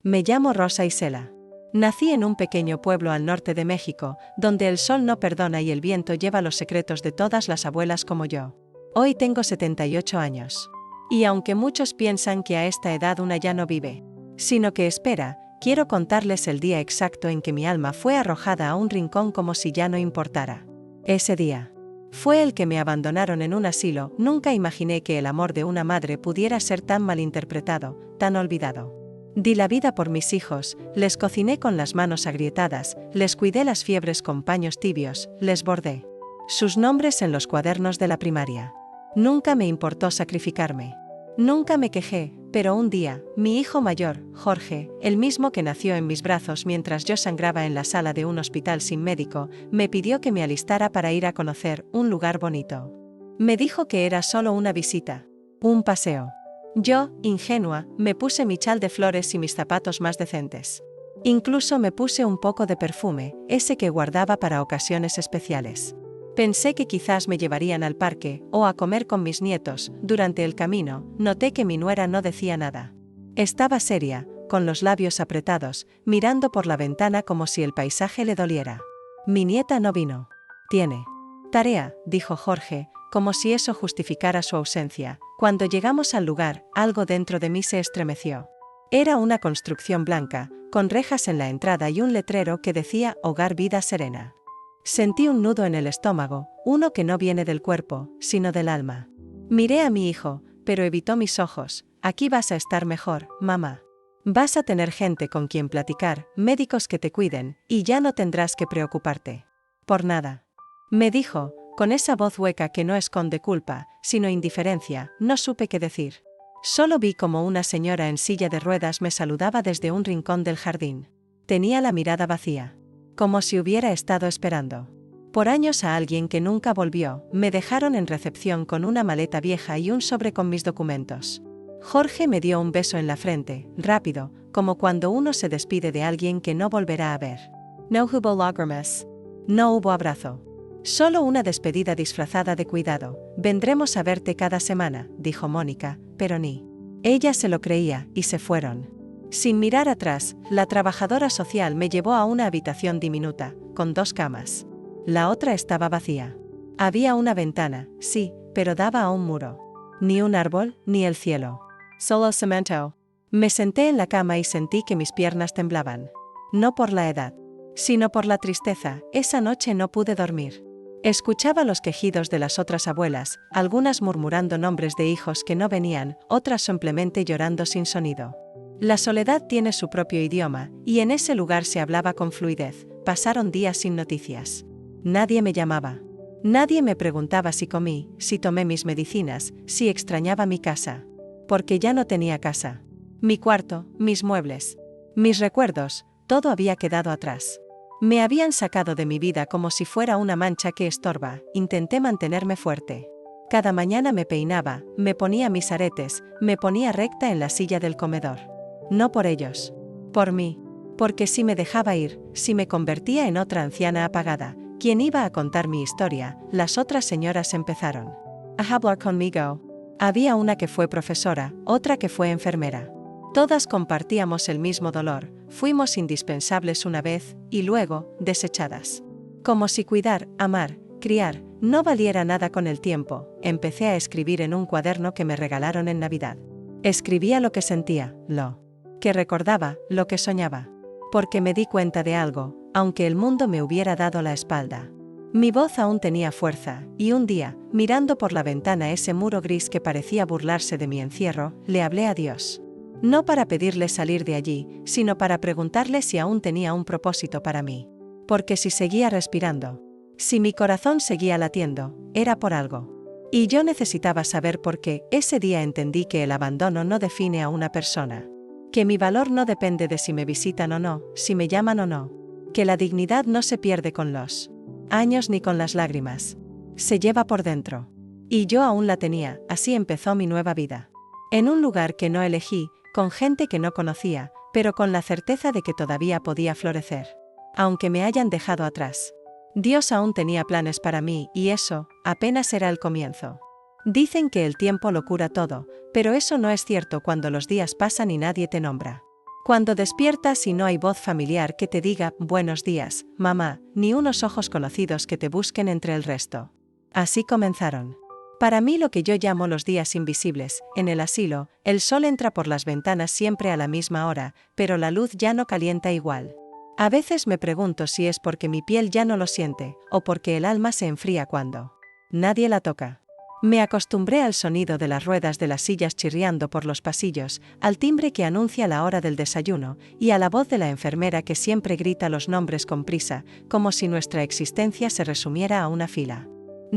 Me llamo Rosa Isela. Nací en un pequeño pueblo al norte de México, donde el sol no perdona y el viento lleva los secretos de todas las abuelas como yo. Hoy tengo 78 años. Y aunque muchos piensan que a esta edad una ya no vive, sino que espera, quiero contarles el día exacto en que mi alma fue arrojada a un rincón como si ya no importara. Ese día fue el que me abandonaron en un asilo. Nunca imaginé que el amor de una madre pudiera ser tan malinterpretado, tan olvidado. Di la vida por mis hijos, les cociné con las manos agrietadas, les cuidé las fiebres con paños tibios, les bordé sus nombres en los cuadernos de la primaria. Nunca me importó sacrificarme. Nunca me quejé, pero un día, mi hijo mayor, Jorge, el mismo que nació en mis brazos mientras yo sangraba en la sala de un hospital sin médico, me pidió que me alistara para ir a conocer un lugar bonito. Me dijo que era solo una visita, un paseo. Yo, ingenua, me puse mi chal de flores y mis zapatos más decentes. Incluso me puse un poco de perfume, ese que guardaba para ocasiones especiales. Pensé que quizás me llevarían al parque, o a comer con mis nietos. Durante el camino, noté que mi nuera no decía nada. Estaba seria, con los labios apretados, mirando por la ventana como si el paisaje le doliera. Mi nieta no vino. Tiene tarea, dijo Jorge, como si eso justificara su ausencia. Cuando llegamos al lugar, algo dentro de mí se estremeció. Era una construcción blanca, con rejas en la entrada y un letrero que decía Hogar Vida Serena. Sentí un nudo en el estómago, uno que no viene del cuerpo, sino del alma. Miré a mi hijo, pero evitó mis ojos. Aquí vas a estar mejor, mamá. Vas a tener gente con quien platicar, médicos que te cuiden, y ya no tendrás que preocuparte por nada. Me dijo, con esa voz hueca que no esconde culpa, sino indiferencia. No supe qué decir. Solo vi como una señora en silla de ruedas me saludaba desde un rincón del jardín. Tenía la mirada vacía, como si hubiera estado esperando por años a alguien que nunca volvió. Me dejaron en recepción con una maleta vieja y un sobre con mis documentos. Jorge me dio un beso en la frente, rápido, como cuando uno se despide de alguien que no volverá a ver. No hubo lágrimas. No hubo abrazo. Solo una despedida disfrazada de cuidado. Vendremos a verte cada semana, dijo Mónica, pero ni ella se lo creía, y se fueron. Sin mirar atrás, la trabajadora social me llevó a una habitación diminuta, con 2 camas. La otra estaba vacía. Había una ventana, sí, pero daba a un muro. Ni un árbol, ni el cielo. Solo cemento. Me senté en la cama y sentí que mis piernas temblaban. No por la edad, sino por la tristeza. Esa noche no pude dormir. Escuchaba los quejidos de las otras abuelas, algunas murmurando nombres de hijos que no venían, otras simplemente llorando sin sonido. La soledad tiene su propio idioma, y en ese lugar se hablaba con fluidez. Pasaron días sin noticias. Nadie me llamaba. Nadie me preguntaba si comí, si tomé mis medicinas, si extrañaba mi casa. Porque ya no tenía casa. Mi cuarto, mis muebles, mis recuerdos, todo había quedado atrás. Me habían sacado de mi vida como si fuera una mancha que estorba. Intenté mantenerme fuerte. Cada mañana me peinaba, me ponía mis aretes, me ponía recta en la silla del comedor. No por ellos. Por mí. Porque si me dejaba ir, si me convertía en otra anciana apagada, ¿quién iba a contar mi historia? Las otras señoras empezaron a hablar conmigo. Había una que fue profesora, otra que fue enfermera. Todas compartíamos el mismo dolor, fuimos indispensables una vez, y luego, desechadas. Como si cuidar, amar, criar, no valiera nada con el tiempo. Empecé a escribir en un cuaderno que me regalaron en Navidad. Escribía lo que sentía, lo que recordaba, lo que soñaba. Porque me di cuenta de algo, aunque el mundo me hubiera dado la espalda. Mi voz aún tenía fuerza, y un día, mirando por la ventana ese muro gris que parecía burlarse de mi encierro, le hablé a Dios. No para pedirle salir de allí, sino para preguntarle si aún tenía un propósito para mí. Porque si seguía respirando, si mi corazón seguía latiendo, era por algo. Y yo necesitaba saber por qué. Ese día entendí que el abandono no define a una persona. Que mi valor no depende de si me visitan o no, si me llaman o no. Que la dignidad no se pierde con los años ni con las lágrimas. Se lleva por dentro. Y yo aún la tenía. Así empezó mi nueva vida. En un lugar que no elegí, con gente que no conocía, pero con la certeza de que todavía podía florecer. Aunque me hayan dejado atrás. Dios aún tenía planes para mí, y eso, apenas era el comienzo. Dicen que el tiempo lo cura todo, pero eso no es cierto cuando los días pasan y nadie te nombra. Cuando despiertas y no hay voz familiar que te diga buenos días, mamá, ni unos ojos conocidos que te busquen entre el resto. Así comenzaron. Para mí lo que yo llamo los días invisibles, en el asilo, el sol entra por las ventanas siempre a la misma hora, pero la luz ya no calienta igual. A veces me pregunto si es porque mi piel ya no lo siente, o porque el alma se enfría cuando nadie la toca. Me acostumbré al sonido de las ruedas de las sillas chirriando por los pasillos, al timbre que anuncia la hora del desayuno, y a la voz de la enfermera que siempre grita los nombres con prisa, como si nuestra existencia se resumiera a una fila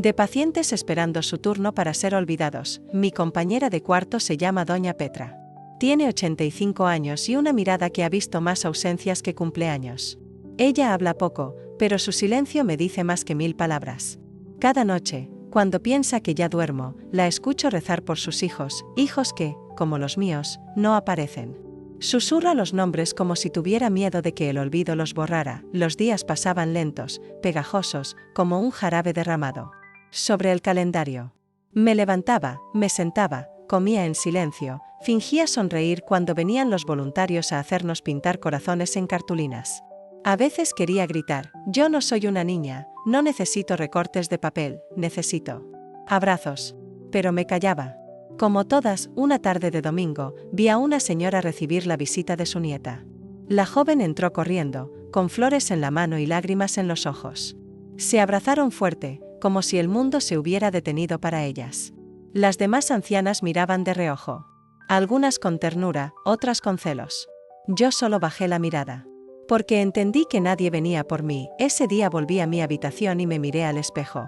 de pacientes esperando su turno para ser olvidados. Mi compañera de cuarto se llama Doña Petra. Tiene 85 años y una mirada que ha visto más ausencias que cumpleaños. Ella habla poco, pero su silencio me dice más que 1000 palabras. Cada noche, cuando piensa que ya duermo, la escucho rezar por sus hijos, hijos que, como los míos, no aparecen. Susurra los nombres como si tuviera miedo de que el olvido los borrara. Los días pasaban lentos, pegajosos, como un jarabe derramado sobre el calendario. Me levantaba, me sentaba, comía en silencio, fingía sonreír cuando venían los voluntarios a hacernos pintar corazones en cartulinas. A veces quería gritar, yo no soy una niña, no necesito recortes de papel, necesito abrazos. Pero me callaba. Como todas, una tarde de domingo, vi a una señora recibir la visita de su nieta. La joven entró corriendo, con flores en la mano y lágrimas en los ojos. Se abrazaron fuerte, como si el mundo se hubiera detenido para ellas. Las demás ancianas miraban de reojo. Algunas con ternura, otras con celos. Yo solo bajé la mirada. Porque entendí que nadie venía por mí. Ese día volví a mi habitación y me miré al espejo.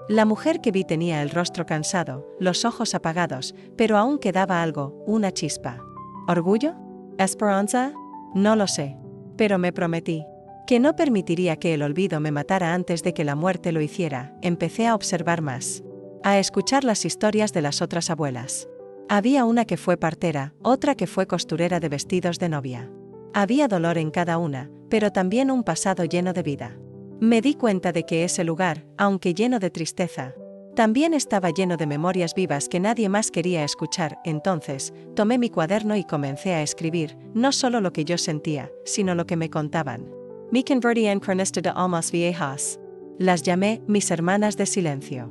La mujer que vi tenía el rostro cansado, los ojos apagados, pero aún quedaba algo, una chispa. ¿Orgullo? ¿Esperanza? No lo sé. Pero me prometí que no permitiría que el olvido me matara antes de que la muerte lo hiciera. Empecé a observar más. A escuchar las historias de las otras abuelas. Había una que fue partera, otra que fue costurera de vestidos de novia. Había dolor en cada una, pero también un pasado lleno de vida. Me di cuenta de que ese lugar, aunque lleno de tristeza, también estaba lleno de memorias vivas que nadie más quería escuchar. Entonces, tomé mi cuaderno y comencé a escribir, no solo lo que yo sentía, sino lo que me contaban. Me convertí en cronista de almas viejas. Las llamé mis hermanas de silencio.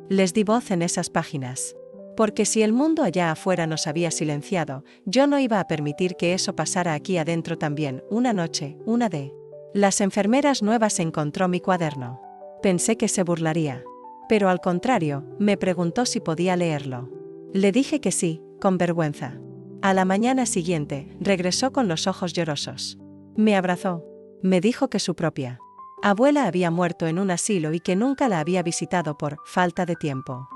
Les di voz en esas páginas. Porque si el mundo allá afuera nos había silenciado, yo no iba a permitir que eso pasara aquí adentro también. Una noche, una de las enfermeras nuevas encontró mi cuaderno. Pensé que se burlaría. Pero al contrario, me preguntó si podía leerlo. Le dije que sí, con vergüenza. A la mañana siguiente, regresó con los ojos llorosos. Me abrazó. Me dijo que su propia abuela había muerto en un asilo y que nunca la había visitado por falta de tiempo.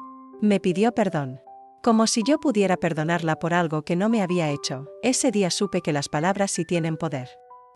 Me pidió perdón. Como si yo pudiera perdonarla por algo que no me había hecho. Ese día supe que las palabras sí tienen poder.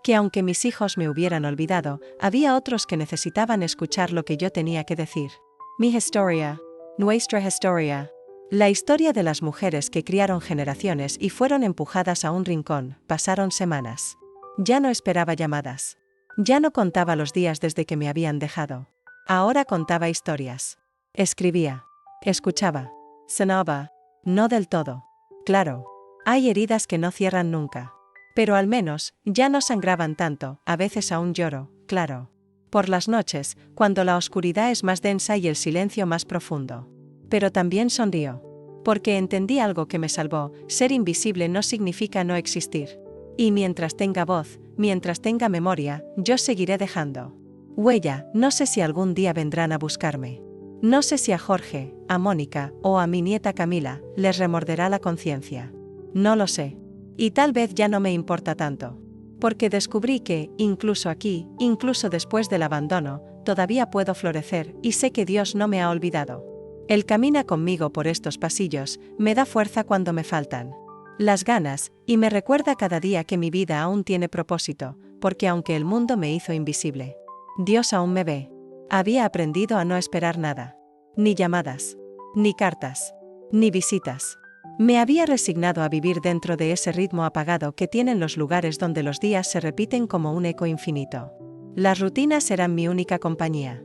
Que aunque mis hijos me hubieran olvidado, había otros que necesitaban escuchar lo que yo tenía que decir. Mi historia. Nuestra historia. La historia de las mujeres que criaron generaciones y fueron empujadas a un rincón. Pasaron semanas. Ya no esperaba llamadas. Ya no contaba los días desde que me habían dejado. Ahora contaba historias. Escribía. Escuchaba. Sonaba. No del todo. Claro. Hay heridas que no cierran nunca. Pero al menos, ya no sangraban tanto. A veces aún lloro, claro. Por las noches, cuando la oscuridad es más densa y el silencio más profundo. Pero también sonrío. Porque entendí algo que me salvó. Ser invisible no significa no existir. Y mientras tenga voz, mientras tenga memoria, yo seguiré dejando huella. No sé si algún día vendrán a buscarme. No sé si a Jorge, a Mónica o a mi nieta Camila les remorderá la conciencia. No lo sé. Y tal vez ya no me importa tanto. Porque descubrí que, incluso aquí, incluso después del abandono, todavía puedo florecer y sé que Dios no me ha olvidado. Él camina conmigo por estos pasillos, me da fuerza cuando me faltan las ganas, y me recuerda cada día que mi vida aún tiene propósito, porque aunque el mundo me hizo invisible, Dios aún me ve. Había aprendido a no esperar nada. Ni llamadas, ni cartas, ni visitas. Me había resignado a vivir dentro de ese ritmo apagado que tienen los lugares donde los días se repiten como un eco infinito. Las rutinas eran mi única compañía.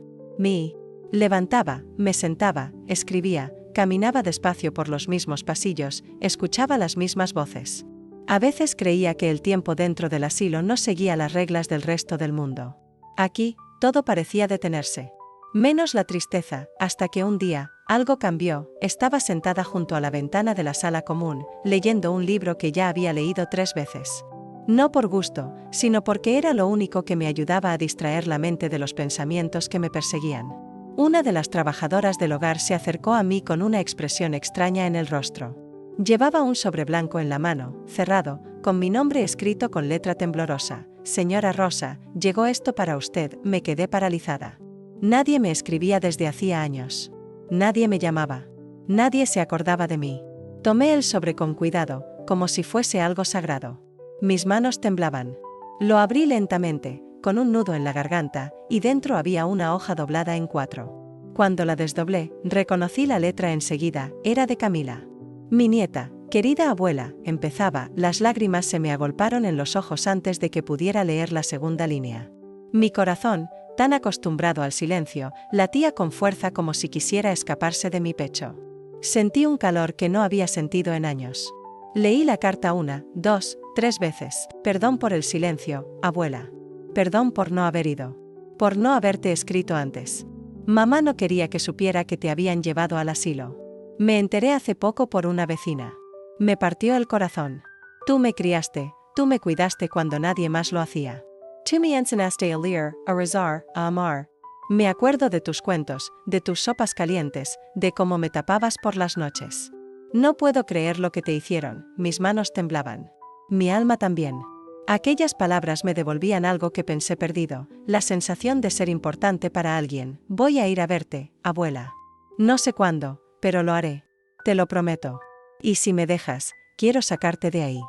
Levantaba, me sentaba, escribía, caminaba despacio por los mismos pasillos, escuchaba las mismas voces. A veces creía que el tiempo dentro del asilo no seguía las reglas del resto del mundo. Aquí, todo parecía detenerse. Menos la tristeza, hasta que un día, algo cambió. Estaba sentada junto a la ventana de la sala común, leyendo un libro que ya había leído 3 veces. No por gusto, sino porque era lo único que me ayudaba a distraer la mente de los pensamientos que me perseguían. Una de las trabajadoras del hogar se acercó a mí con una expresión extraña en el rostro. Llevaba un sobre blanco en la mano, cerrado, con mi nombre escrito con letra temblorosa. Señora Rosa, llegó esto para usted. Me quedé paralizada. Nadie me escribía desde hacía años. Nadie me llamaba. Nadie se acordaba de mí. Tomé el sobre con cuidado, como si fuese algo sagrado. Mis manos temblaban. Lo abrí lentamente, con un nudo en la garganta, y dentro había una hoja doblada en 4. Cuando la desdoblé, reconocí la letra enseguida. Era de Camila. Mi nieta, querida abuela, empezaba. Las lágrimas se me agolparon en los ojos antes de que pudiera leer la segunda línea. Mi corazón, tan acostumbrado al silencio, latía con fuerza como si quisiera escaparse de mi pecho. Sentí un calor que no había sentido en años. Leí la carta 1, 2, 3 veces. Perdón por el silencio, abuela. Perdón por no haber ido. Por no haberte escrito antes. Mamá no quería que supiera que te habían llevado al asilo. Me enteré hace poco por una vecina. Me partió el corazón. Tú me criaste, tú me cuidaste cuando nadie más lo hacía. Tú me enseñaste a leer, a rezar, a amar. Me acuerdo de tus cuentos, de tus sopas calientes, de cómo me tapabas por las noches. No puedo creer lo que te hicieron. Mis manos temblaban. Mi alma también. Aquellas palabras me devolvían algo que pensé perdido, la sensación de ser importante para alguien. Voy a ir a verte, abuela. No sé cuándo, pero lo haré. Te lo prometo. Y si me dejas, quiero sacarte de ahí.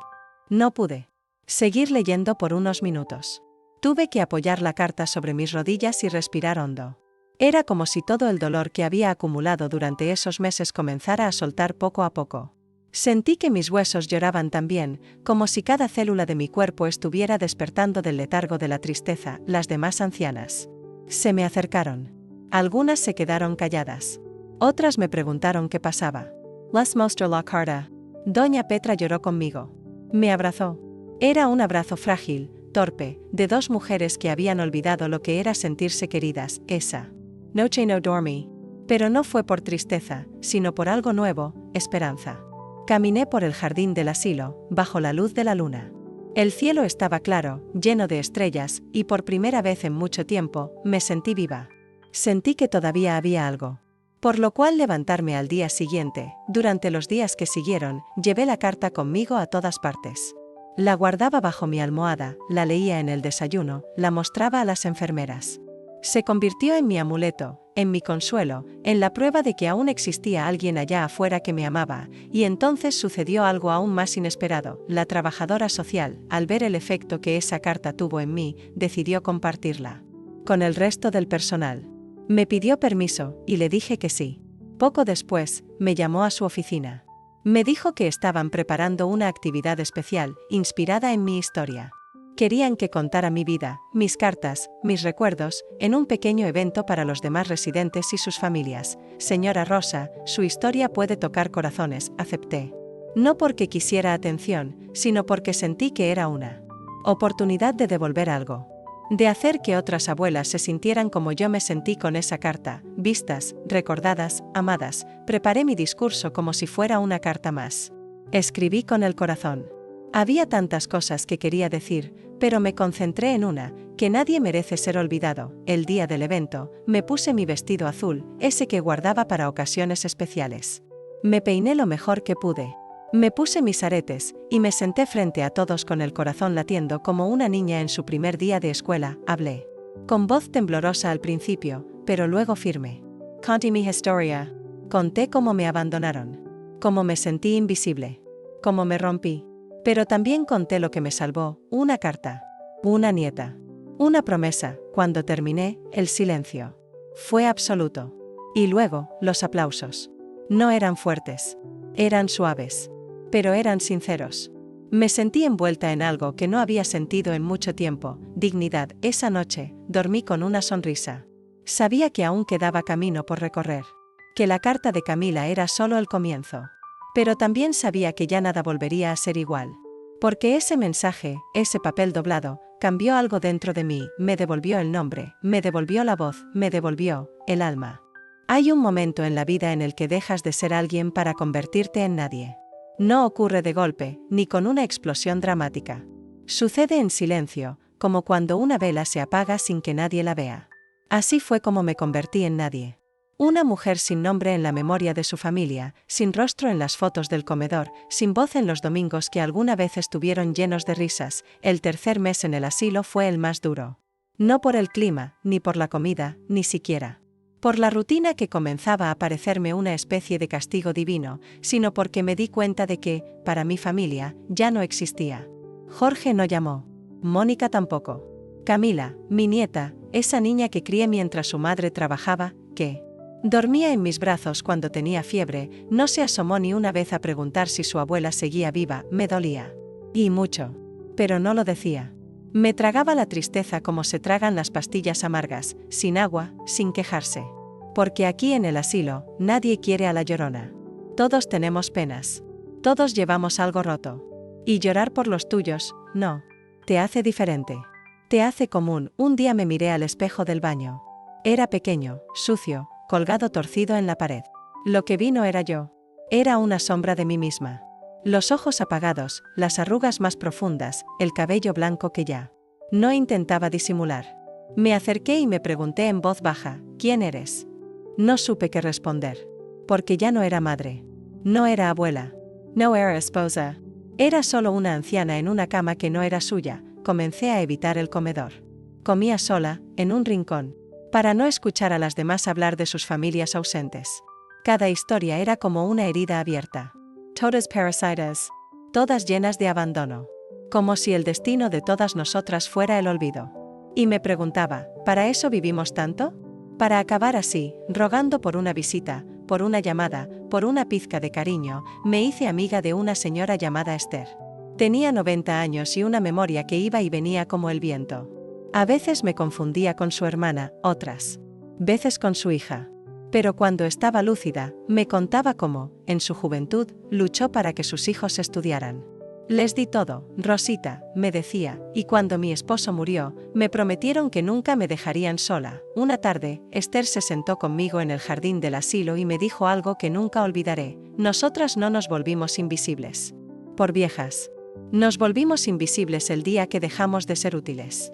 No pude seguir leyendo por unos minutos. Tuve que apoyar la carta sobre mis rodillas y respirar hondo. Era como si todo el dolor que había acumulado durante esos meses comenzara a soltar poco a poco. Sentí que mis huesos lloraban también, como si cada célula de mi cuerpo estuviera despertando del letargo de la tristeza. Las demás ancianas se me acercaron. Algunas se quedaron calladas. Otras me preguntaron qué pasaba. Les mostré la carta. Doña Petra lloró conmigo. Me abrazó. Era un abrazo frágil, torpe, de 2 mujeres que habían olvidado lo que era sentirse queridas. Esa noche no dormí. Pero no fue por tristeza, sino por algo nuevo, esperanza. Caminé por el jardín del asilo, bajo la luz de la luna. El cielo estaba claro, lleno de estrellas, y por primera vez en mucho tiempo, me sentí viva. Sentí que todavía había algo. Por lo cual levantarme al día siguiente. Durante los días que siguieron, llevé la carta conmigo a todas partes. La guardaba bajo mi almohada, la leía en el desayuno, la mostraba a las enfermeras. Se convirtió en mi amuleto, en mi consuelo, en la prueba de que aún existía alguien allá afuera que me amaba, y entonces sucedió algo aún más inesperado. La trabajadora social, al ver el efecto que esa carta tuvo en mí, decidió compartirla con el resto del personal. Me pidió permiso, y le dije que sí. Poco después, me llamó a su oficina. Me dijo que estaban preparando una actividad especial, inspirada en mi historia. Querían que contara mi vida, mis cartas, mis recuerdos, en un pequeño evento para los demás residentes y sus familias. Señora Rosa, su historia puede tocar corazones, acepté. No porque quisiera atención, sino porque sentí que era una oportunidad de devolver algo. De hacer que otras abuelas se sintieran como yo me sentí con esa carta, vistas, recordadas, amadas. Preparé mi discurso como si fuera una carta más. Escribí con el corazón. Había tantas cosas que quería decir, pero me concentré en una, que nadie merece ser olvidado. El día del evento, me puse mi vestido azul, ese que guardaba para ocasiones especiales. Me peiné lo mejor que pude. Me puse mis aretes, y me senté frente a todos con el corazón latiendo como una niña en su primer día de escuela. Hablé con voz temblorosa al principio, pero luego firme. Conté mi historia. Conté cómo me abandonaron. Cómo me sentí invisible. Cómo me rompí. Pero también conté lo que me salvó, una carta. Una nieta. Una promesa. Cuando terminé, el silencio fue absoluto. Y luego, los aplausos. No eran fuertes. Eran suaves. Pero eran sinceros. Me sentí envuelta en algo que no había sentido en mucho tiempo, dignidad. Esa noche, dormí con una sonrisa. Sabía que aún quedaba camino por recorrer. Que la carta de Camila era solo el comienzo. Pero también sabía que ya nada volvería a ser igual. Porque ese mensaje, ese papel doblado, cambió algo dentro de mí, me devolvió el nombre, me devolvió la voz, me devolvió el alma. Hay un momento en la vida en el que dejas de ser alguien para convertirte en nadie. No ocurre de golpe, ni con una explosión dramática. Sucede en silencio, como cuando una vela se apaga sin que nadie la vea. Así fue como me convertí en nadie. Una mujer sin nombre en la memoria de su familia, sin rostro en las fotos del comedor, sin voz en los domingos que alguna vez estuvieron llenos de risas. El tercer mes en el asilo fue el más duro. No por el clima, ni por la comida, ni siquiera por la rutina que comenzaba a parecerme una especie de castigo divino, sino porque me di cuenta de que, para mi familia, ya no existía. Jorge no llamó. Mónica tampoco. Camila, mi nieta, esa niña que crié mientras su madre trabajaba, que dormía en mis brazos cuando tenía fiebre, no se asomó ni una vez a preguntar si su abuela seguía viva. Me dolía. Y mucho. Pero no lo decía. Me tragaba la tristeza como se tragan las pastillas amargas, sin agua, sin quejarse. Porque aquí en el asilo, nadie quiere a la llorona. Todos tenemos penas. Todos llevamos algo roto. Y llorar por los tuyos, no. Te hace diferente. Te hace común. Un día me miré al espejo del baño. Era pequeño, sucio, colgado torcido en la pared. Lo que vi no era yo. Era una sombra de mí misma. Los ojos apagados, las arrugas más profundas, el cabello blanco que ya no intentaba disimular. Me acerqué y me pregunté en voz baja, ¿quién eres? No supe qué responder. Porque ya no era madre. No era abuela. No era esposa. Era solo una anciana en una cama que no era suya. Comencé a evitar el comedor. Comía sola, en un rincón, para no escuchar a las demás hablar de sus familias ausentes. Cada historia era como una herida abierta. Todas parasitas. Todas llenas de abandono. Como si el destino de todas nosotras fuera el olvido. Y me preguntaba, ¿para eso vivimos tanto? Para acabar así, rogando por una visita, por una llamada, por una pizca de cariño. Me hice amiga de una señora llamada Esther. Tenía 90 años y una memoria que iba y venía como el viento. A veces me confundía con su hermana, otras veces con su hija. Pero cuando estaba lúcida, me contaba cómo, en su juventud, luchó para que sus hijos estudiaran. Les di todo, Rosita, me decía, y cuando mi esposo murió, me prometieron que nunca me dejarían sola. Una tarde, Esther se sentó conmigo en el jardín del asilo y me dijo algo que nunca olvidaré: nosotras no nos volvimos invisibles por viejas. Nos volvimos invisibles el día que dejamos de ser útiles.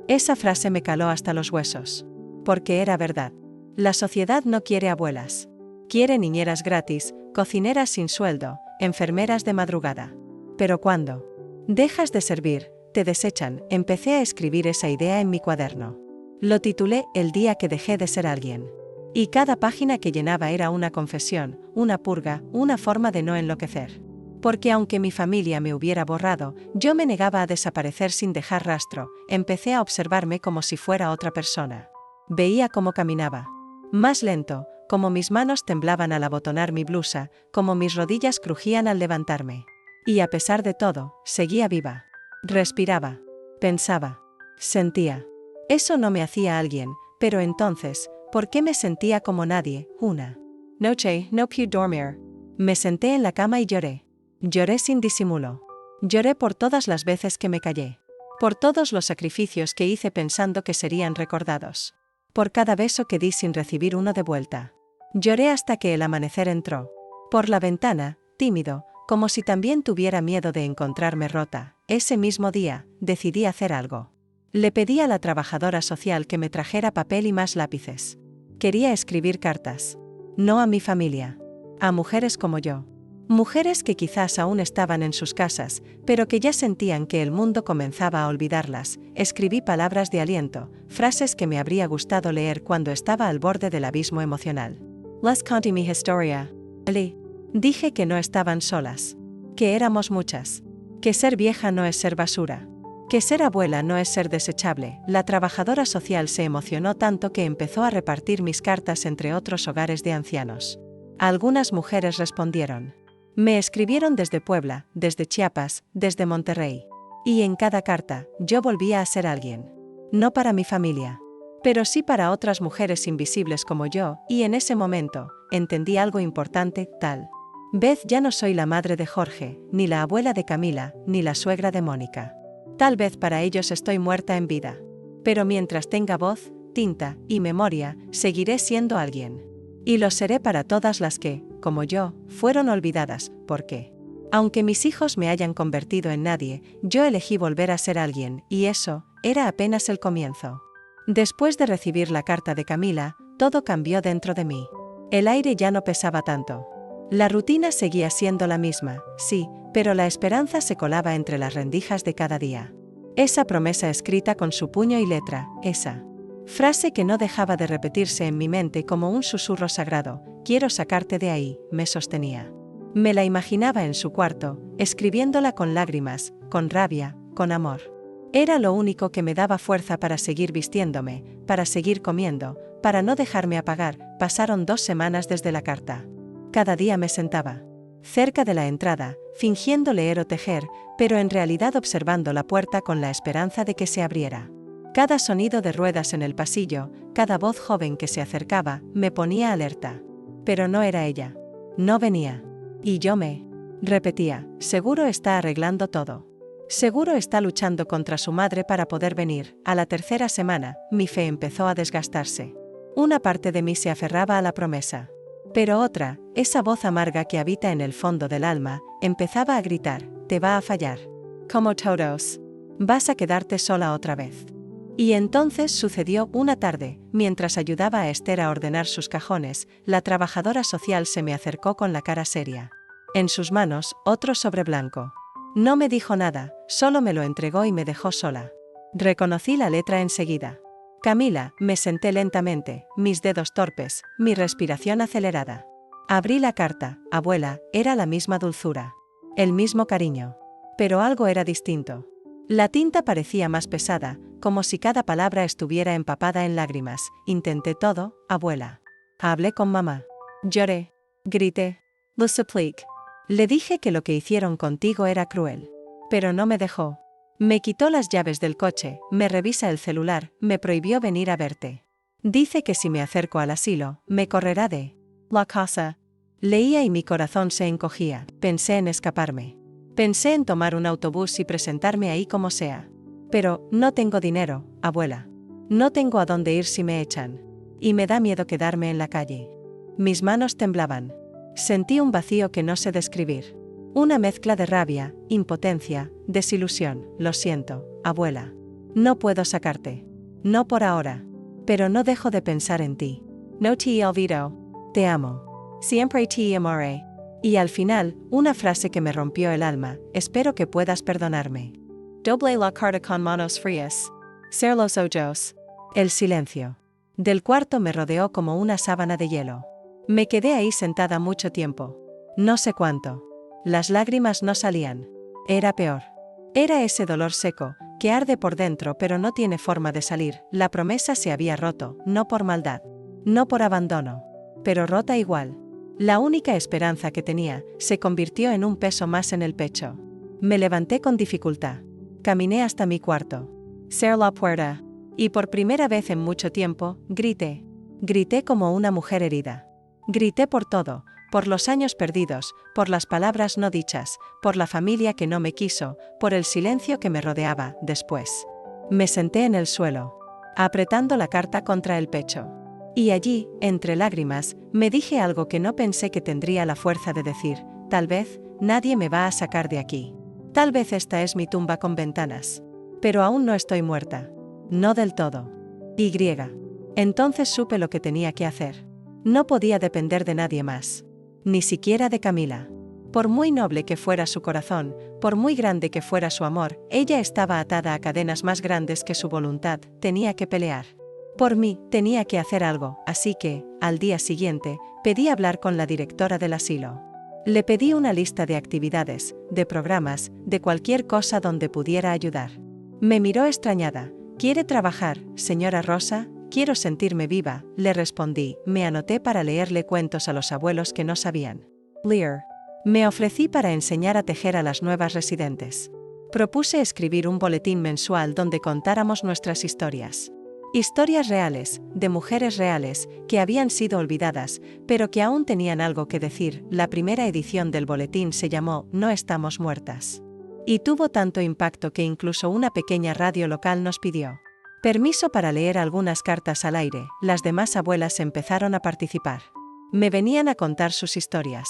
Esa frase me caló hasta los huesos. Porque era verdad. La sociedad no quiere abuelas. Quiere niñeras gratis, cocineras sin sueldo, enfermeras de madrugada. Pero cuando dejas de servir, te desechan. Empecé a escribir esa idea en mi cuaderno. Lo titulé El día que dejé de ser alguien. Y cada página que llenaba era una confesión, una purga, una forma de no enloquecer. Porque aunque mi familia me hubiera borrado, yo me negaba a desaparecer sin dejar rastro. Empecé a observarme como si fuera otra persona. Veía cómo caminaba. Más lento, como mis manos temblaban al abotonar mi blusa, como mis rodillas crujían al levantarme. Y a pesar de todo, seguía viva. Respiraba. Pensaba. Sentía. Eso no me hacía alguien, pero entonces, ¿por qué me sentía como nadie? Una noche, no pude dormir. Me senté en la cama y lloré. Lloré sin disimulo. Lloré por todas las veces que me callé. Por todos los sacrificios que hice pensando que serían recordados. Por cada beso que di sin recibir uno de vuelta. Lloré hasta que el amanecer entró. Por la ventana, tímido, como si también tuviera miedo de encontrarme rota. Ese mismo día, decidí hacer algo. Le pedí a la trabajadora social que me trajera papel y más lápices. Quería escribir cartas. No a mi familia. A mujeres como yo. Mujeres que quizás aún estaban en sus casas, pero que ya sentían que el mundo comenzaba a olvidarlas. Escribí palabras de aliento, frases que me habría gustado leer cuando estaba al borde del abismo emocional. Les conté mi historia. Dije que no estaban solas. Que éramos muchas. Que ser vieja no es ser basura. Que ser abuela no es ser desechable. La trabajadora social se emocionó tanto que empezó a repartir mis cartas entre otros hogares de ancianos. Algunas mujeres respondieron. Me escribieron desde Puebla, desde Chiapas, desde Monterrey. Y en cada carta, yo volvía a ser alguien. No para mi familia. Pero sí para otras mujeres invisibles como yo, y en ese momento, entendí algo importante, tal Beth ya no soy la madre de Jorge, ni la abuela de Camila, ni la suegra de Mónica. Tal vez para ellos estoy muerta en vida. Pero mientras tenga voz, tinta y memoria, seguiré siendo alguien. Y lo seré para todas las que, como yo, fueron olvidadas, porque, aunque mis hijos me hayan convertido en nadie, yo elegí volver a ser alguien, y eso era apenas el comienzo. Después de recibir la carta de Camila, todo cambió dentro de mí. El aire ya no pesaba tanto. La rutina seguía siendo la misma, sí, pero la esperanza se colaba entre las rendijas de cada día. Esa promesa escrita con su puño y letra, esa frase que no dejaba de repetirse en mi mente como un susurro sagrado, quiero sacarte de ahí, me sostenía. Me la imaginaba en su cuarto, escribiéndola con lágrimas, con rabia, con amor. Era lo único que me daba fuerza para seguir vistiéndome, para seguir comiendo, para no dejarme apagar. Pasaron 2 semanas desde la carta. Cada día me sentaba cerca de la entrada, fingiendo leer o tejer, pero en realidad observando la puerta con la esperanza de que se abriera. Cada sonido de ruedas en el pasillo, cada voz joven que se acercaba, me ponía alerta. Pero no era ella. No venía. Y yo me repetía, seguro está arreglando todo. Seguro está luchando contra su madre para poder venir. A la 3ª semana, mi fe empezó a desgastarse. Una parte de mí se aferraba a la promesa. Pero otra, esa voz amarga que habita en el fondo del alma, empezaba a gritar, te va a fallar. Como todos. Vas a quedarte sola otra vez. Y entonces sucedió una tarde, mientras ayudaba a Esther a ordenar sus cajones, la trabajadora social se me acercó con la cara seria. En sus manos, otro sobre blanco. No me dijo nada, solo me lo entregó y me dejó sola. Reconocí la letra enseguida. Camila, me senté lentamente, mis dedos torpes, mi respiración acelerada. Abrí la carta, abuela, era la misma dulzura. El mismo cariño. Pero algo era distinto. La tinta parecía más pesada, como si cada palabra estuviera empapada en lágrimas. Intenté todo, abuela. Hablé con mamá. Lloré. Grité. Lo supliqué. Le dije que lo que hicieron contigo era cruel. Pero no me dejó. Me quitó las llaves del coche, me revisa el celular, me prohibió venir a verte. Dice que si me acerco al asilo, me correrá de la casa. Leía y mi corazón se encogía, pensé en escaparme. Pensé en tomar un autobús y presentarme ahí como sea. Pero, no tengo dinero, abuela. No tengo a dónde ir si me echan. Y me da miedo quedarme en la calle. Mis manos temblaban. Sentí un vacío que no sé describir. Una mezcla de rabia, impotencia, desilusión. Lo siento, abuela. No puedo sacarte. No por ahora. Pero no dejo de pensar en ti. No te olvido. Te amo. Siempre te amaré. Y al final, una frase que me rompió el alma, espero que puedas perdonarme. Doble la carta con manos frías. Ser los ojos. El silencio del cuarto me rodeó como una sábana de hielo. Me quedé ahí sentada mucho tiempo. No sé cuánto. Las lágrimas no salían. Era peor. Era ese dolor seco, que arde por dentro pero no tiene forma de salir. La promesa se había roto, no por maldad. No por abandono. Pero rota igual. La única esperanza que tenía, se convirtió en un peso más en el pecho. Me levanté con dificultad. Caminé hasta mi cuarto. Cerré la puerta. Y por primera vez en mucho tiempo, grité. Grité como una mujer herida. Grité por todo, por los años perdidos, por las palabras no dichas, por la familia que no me quiso, por el silencio que me rodeaba. Después, me senté en el suelo, apretando la carta contra el pecho. Y allí, entre lágrimas, me dije algo que no pensé que tendría la fuerza de decir, tal vez, nadie me va a sacar de aquí. Tal vez esta es mi tumba con ventanas. Pero aún no estoy muerta. No del todo. Y. Entonces supe lo que tenía que hacer. No podía depender de nadie más. Ni siquiera de Camila. Por muy noble que fuera su corazón, por muy grande que fuera su amor, ella estaba atada a cadenas más grandes que su voluntad, tenía que pelear. Por mí, tenía que hacer algo, así que, al día siguiente, pedí hablar con la directora del asilo. Le pedí una lista de actividades, de programas, de cualquier cosa donde pudiera ayudar. Me miró extrañada. ¿Quiere trabajar, señora Rosa? Quiero sentirme viva, le respondí. Me anoté para leerle cuentos a los abuelos que no sabían leer. Me ofrecí para enseñar a tejer a las nuevas residentes. Propuse escribir un boletín mensual donde contáramos nuestras historias. Historias reales, de mujeres reales, que habían sido olvidadas, pero que aún tenían algo que decir. La primera edición del boletín se llamó No estamos muertas. Y tuvo tanto impacto que incluso una pequeña radio local nos pidió permiso para leer algunas cartas al aire. Las demás abuelas empezaron a participar. Me venían a contar sus historias.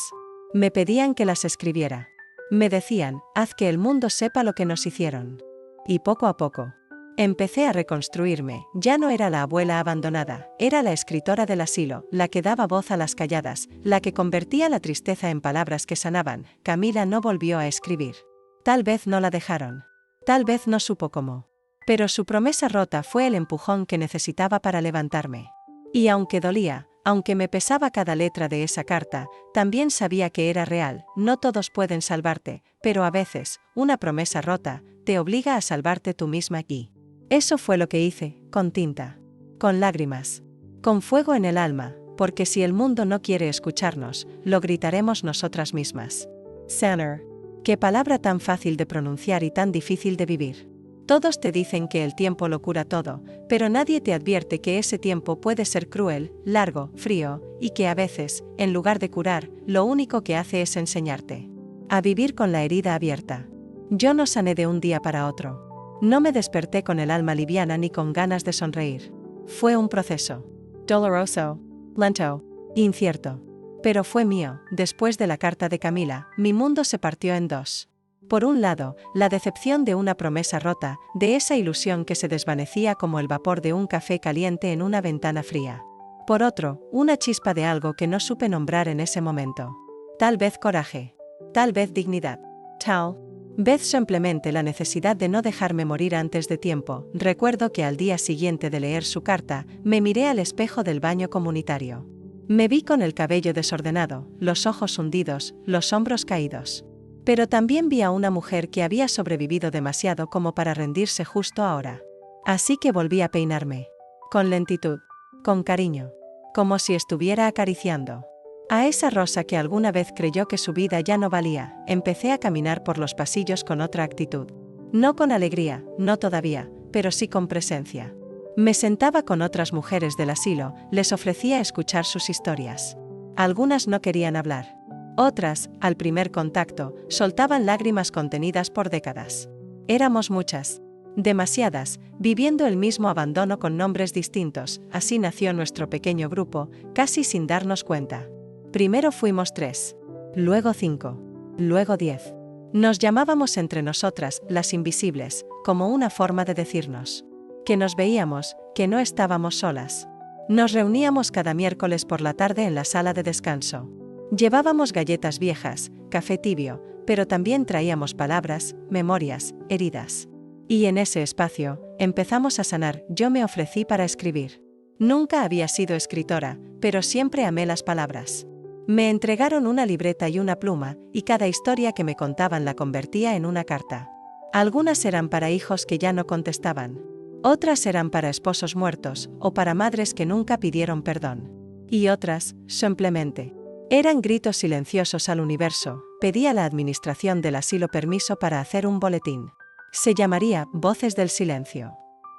Me pedían que las escribiera. Me decían, haz que el mundo sepa lo que nos hicieron. Y poco a poco empecé a reconstruirme. Ya no era la abuela abandonada, era la escritora del asilo, la que daba voz a las calladas, la que convertía la tristeza en palabras que sanaban. Camila no volvió a escribir. Tal vez no la dejaron. Tal vez no supo cómo. Pero su promesa rota fue el empujón que necesitaba para levantarme. Y aunque dolía, aunque me pesaba cada letra de esa carta, también sabía que era real. No todos pueden salvarte, pero a veces, una promesa rota, te obliga a salvarte tú misma aquí. Eso fue lo que hice, con tinta. Con lágrimas. Con fuego en el alma, porque si el mundo no quiere escucharnos, lo gritaremos nosotras mismas. Saner. Qué palabra tan fácil de pronunciar y tan difícil de vivir. Todos te dicen que el tiempo lo cura todo, pero nadie te advierte que ese tiempo puede ser cruel, largo, frío, y que a veces, en lugar de curar, lo único que hace es enseñarte a vivir con la herida abierta. Yo no sané de un día para otro. No me desperté con el alma liviana ni con ganas de sonreír. Fue un proceso. Doloroso, lento, incierto. Pero fue mío. Después de la carta de Camila, mi mundo se partió en dos. Por un lado, la decepción de una promesa rota, de esa ilusión que se desvanecía como el vapor de un café caliente en una ventana fría. Por otro, una chispa de algo que no supe nombrar en ese momento. Tal vez coraje. Tal vez dignidad. Tal vez simplemente la necesidad de no dejarme morir antes de tiempo. Recuerdo que al día siguiente de leer su carta, me miré al espejo del baño comunitario. Me vi con el cabello desordenado, los ojos hundidos, los hombros caídos. Pero también vi a una mujer que había sobrevivido demasiado como para rendirse justo ahora. Así que volví a peinarme. Con lentitud. Con cariño. Como si estuviera acariciando a esa rosa que alguna vez creyó que su vida ya no valía. Empecé a caminar por los pasillos con otra actitud. No con alegría, no todavía, pero sí con presencia. Me sentaba con otras mujeres del asilo, les ofrecía escuchar sus historias. Algunas no querían hablar. Otras, al primer contacto, soltaban lágrimas contenidas por décadas. Éramos muchas. Demasiadas, viviendo el mismo abandono con nombres distintos. Así nació nuestro pequeño grupo, casi sin darnos cuenta. Primero fuimos 3. Luego 5. Luego 10. Nos llamábamos entre nosotras, las invisibles, como una forma de decirnos que nos veíamos, que no estábamos solas. Nos reuníamos cada miércoles por la tarde en la sala de descanso. Llevábamos galletas viejas, café tibio, pero también traíamos palabras, memorias, heridas. Y en ese espacio, empezamos a sanar. Yo me ofrecí para escribir. Nunca había sido escritora, pero siempre amé las palabras. Me entregaron una libreta y una pluma, y cada historia que me contaban la convertía en una carta. Algunas eran para hijos que ya no contestaban. Otras eran para esposos muertos, o para madres que nunca pidieron perdón. Y otras, simplemente, eran gritos silenciosos al universo. Pedí a la administración del asilo permiso para hacer un boletín. Se llamaría Voces del Silencio.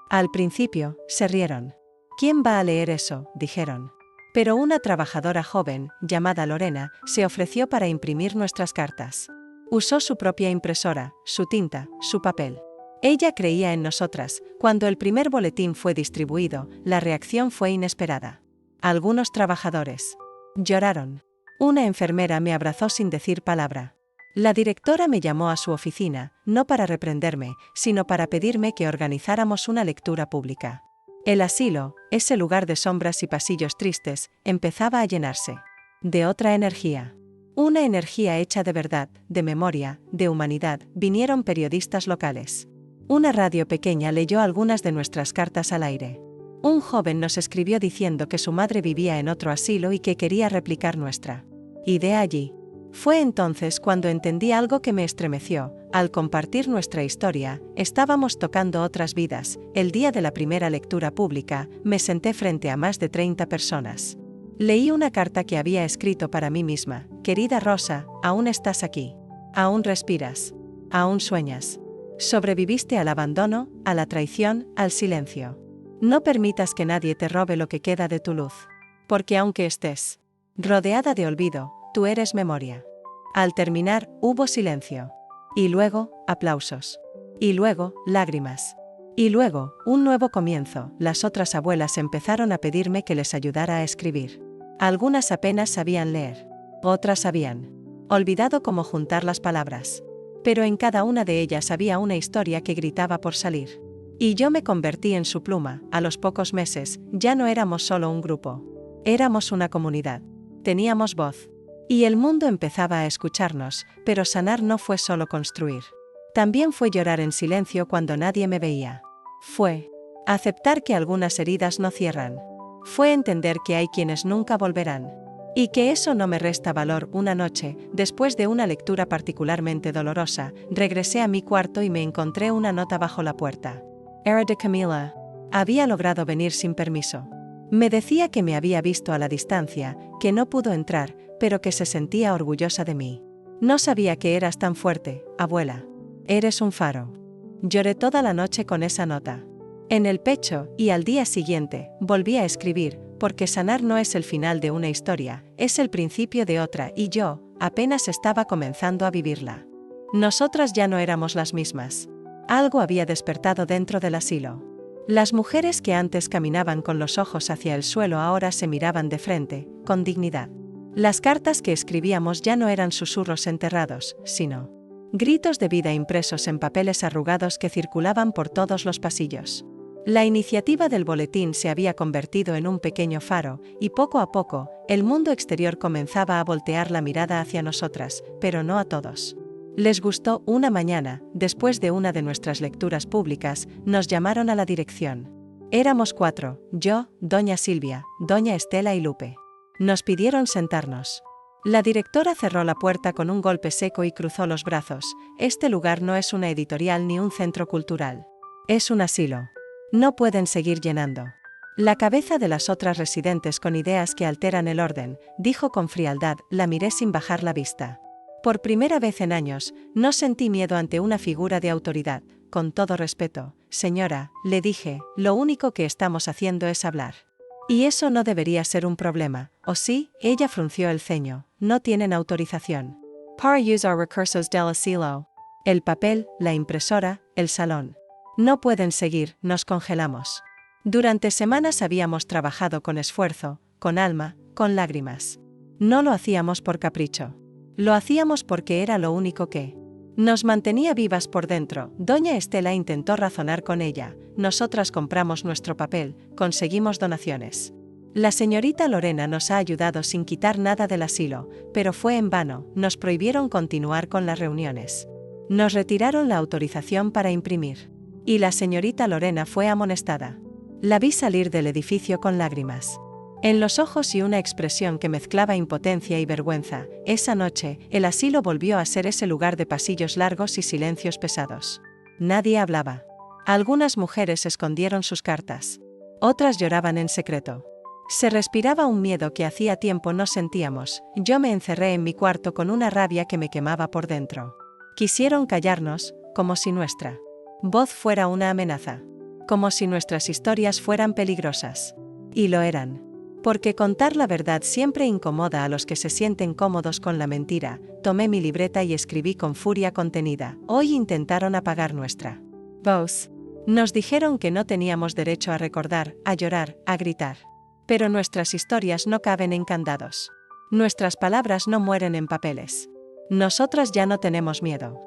Al principio, se rieron. ¿Quién va a leer eso?, dijeron. Pero una trabajadora joven, llamada Lorena, se ofreció para imprimir nuestras cartas. Usó su propia impresora, su tinta, su papel. Ella creía en nosotras. Cuando el primer boletín fue distribuido, la reacción fue inesperada. Algunos trabajadores lloraron. Una enfermera me abrazó sin decir palabra. La directora me llamó a su oficina, no para reprenderme, sino para pedirme que organizáramos una lectura pública. El asilo, ese lugar de sombras y pasillos tristes, empezaba a llenarse de otra energía. Una energía hecha de verdad, de memoria, de humanidad. Vinieron periodistas locales. Una radio pequeña leyó algunas de nuestras cartas al aire. Un joven nos escribió diciendo que su madre vivía en otro asilo y que quería replicar nuestra idea allí. Fue entonces cuando entendí algo que me estremeció. Al compartir nuestra historia, estábamos tocando otras vidas. El día de la primera lectura pública, me senté frente a más de 30 personas. Leí una carta que había escrito para mí misma. Querida Rosa, aún estás aquí. Aún respiras. Aún sueñas. Sobreviviste al abandono, a la traición, al silencio. No permitas que nadie te robe lo que queda de tu luz. Porque aunque estés rodeada de olvido, tú eres memoria. Al terminar, hubo silencio. Y luego, aplausos. Y luego, lágrimas. Y luego, un nuevo comienzo. Las otras abuelas empezaron a pedirme que les ayudara a escribir. Algunas apenas sabían leer. Otras habían olvidado cómo juntar las palabras. Pero en cada una de ellas había una historia que gritaba por salir. Y yo me convertí en su pluma. A los pocos meses, ya no éramos solo un grupo. Éramos una comunidad. Teníamos voz. Y el mundo empezaba a escucharnos, pero sanar no fue solo construir. También fue llorar en silencio cuando nadie me veía. Fue aceptar que algunas heridas no cierran. Fue entender que hay quienes nunca volverán. Y que eso no me resta valor. Una noche, después de una lectura particularmente dolorosa, regresé a mi cuarto y me encontré una nota bajo la puerta. Era de Camila. Había logrado venir sin permiso. Me decía que me había visto a la distancia, que no pudo entrar, pero que se sentía orgullosa de mí. No sabía que eras tan fuerte, abuela. Eres un faro. Lloré toda la noche con esa nota en el pecho, y al día siguiente, volví a escribir, porque sanar no es el final de una historia, es el principio de otra, y yo, apenas estaba comenzando a vivirla. Nosotras ya no éramos las mismas. Algo había despertado dentro del asilo. Las mujeres que antes caminaban con los ojos hacia el suelo ahora se miraban de frente, con dignidad. Las cartas que escribíamos ya no eran susurros enterrados, sino gritos de vida impresos en papeles arrugados que circulaban por todos los pasillos. La iniciativa del boletín se había convertido en un pequeño faro, y poco a poco, el mundo exterior comenzaba a voltear la mirada hacia nosotras, pero no a todos. Les gustó. Una mañana, después de una de nuestras lecturas públicas, nos llamaron a la dirección. Éramos 4, yo, doña Silvia, doña Estela y Lupe. Nos pidieron sentarnos. La directora cerró la puerta con un golpe seco y cruzó los brazos. Este lugar no es una editorial ni un centro cultural. Es un asilo. No pueden seguir llenando la cabeza de las otras residentes con ideas que alteran el orden, dijo con frialdad. La miré sin bajar la vista. Por primera vez en años, no sentí miedo ante una figura de autoridad. Con todo respeto, señora, le dije, lo único que estamos haciendo es hablar. Y eso no debería ser un problema, ¿o sí? Ella frunció el ceño. No tienen autorización para usar recursos del asilo. El papel, la impresora, el salón. No pueden seguir, nos congelamos. Durante semanas habíamos trabajado con esfuerzo, con alma, con lágrimas. No lo hacíamos por capricho. Lo hacíamos porque era lo único que nos mantenía vivas por dentro. Doña Estela intentó razonar con ella. Nosotras compramos nuestro papel, conseguimos donaciones. La señorita Lorena nos ha ayudado sin quitar nada del asilo, pero fue en vano. Nos prohibieron continuar con las reuniones. Nos retiraron la autorización para imprimir. Y la señorita Lorena fue amonestada. La vi salir del edificio con lágrimas en los ojos y una expresión que mezclaba impotencia y vergüenza. Esa noche, el asilo volvió a ser ese lugar de pasillos largos y silencios pesados. Nadie hablaba. Algunas mujeres escondieron sus cartas. Otras lloraban en secreto. Se respiraba un miedo que hacía tiempo no sentíamos. Yo me encerré en mi cuarto con una rabia que me quemaba por dentro. Quisieron callarnos, como si nuestra voz fuera una amenaza. Como si nuestras historias fueran peligrosas. Y lo eran. Porque contar la verdad siempre incomoda a los que se sienten cómodos con la mentira. Tomé mi libreta y escribí con furia contenida. Hoy intentaron apagar nuestra voz. Nos dijeron que no teníamos derecho a recordar, a llorar, a gritar. Pero nuestras historias no caben en candados. Nuestras palabras no mueren en papeles. Nosotras ya no tenemos miedo.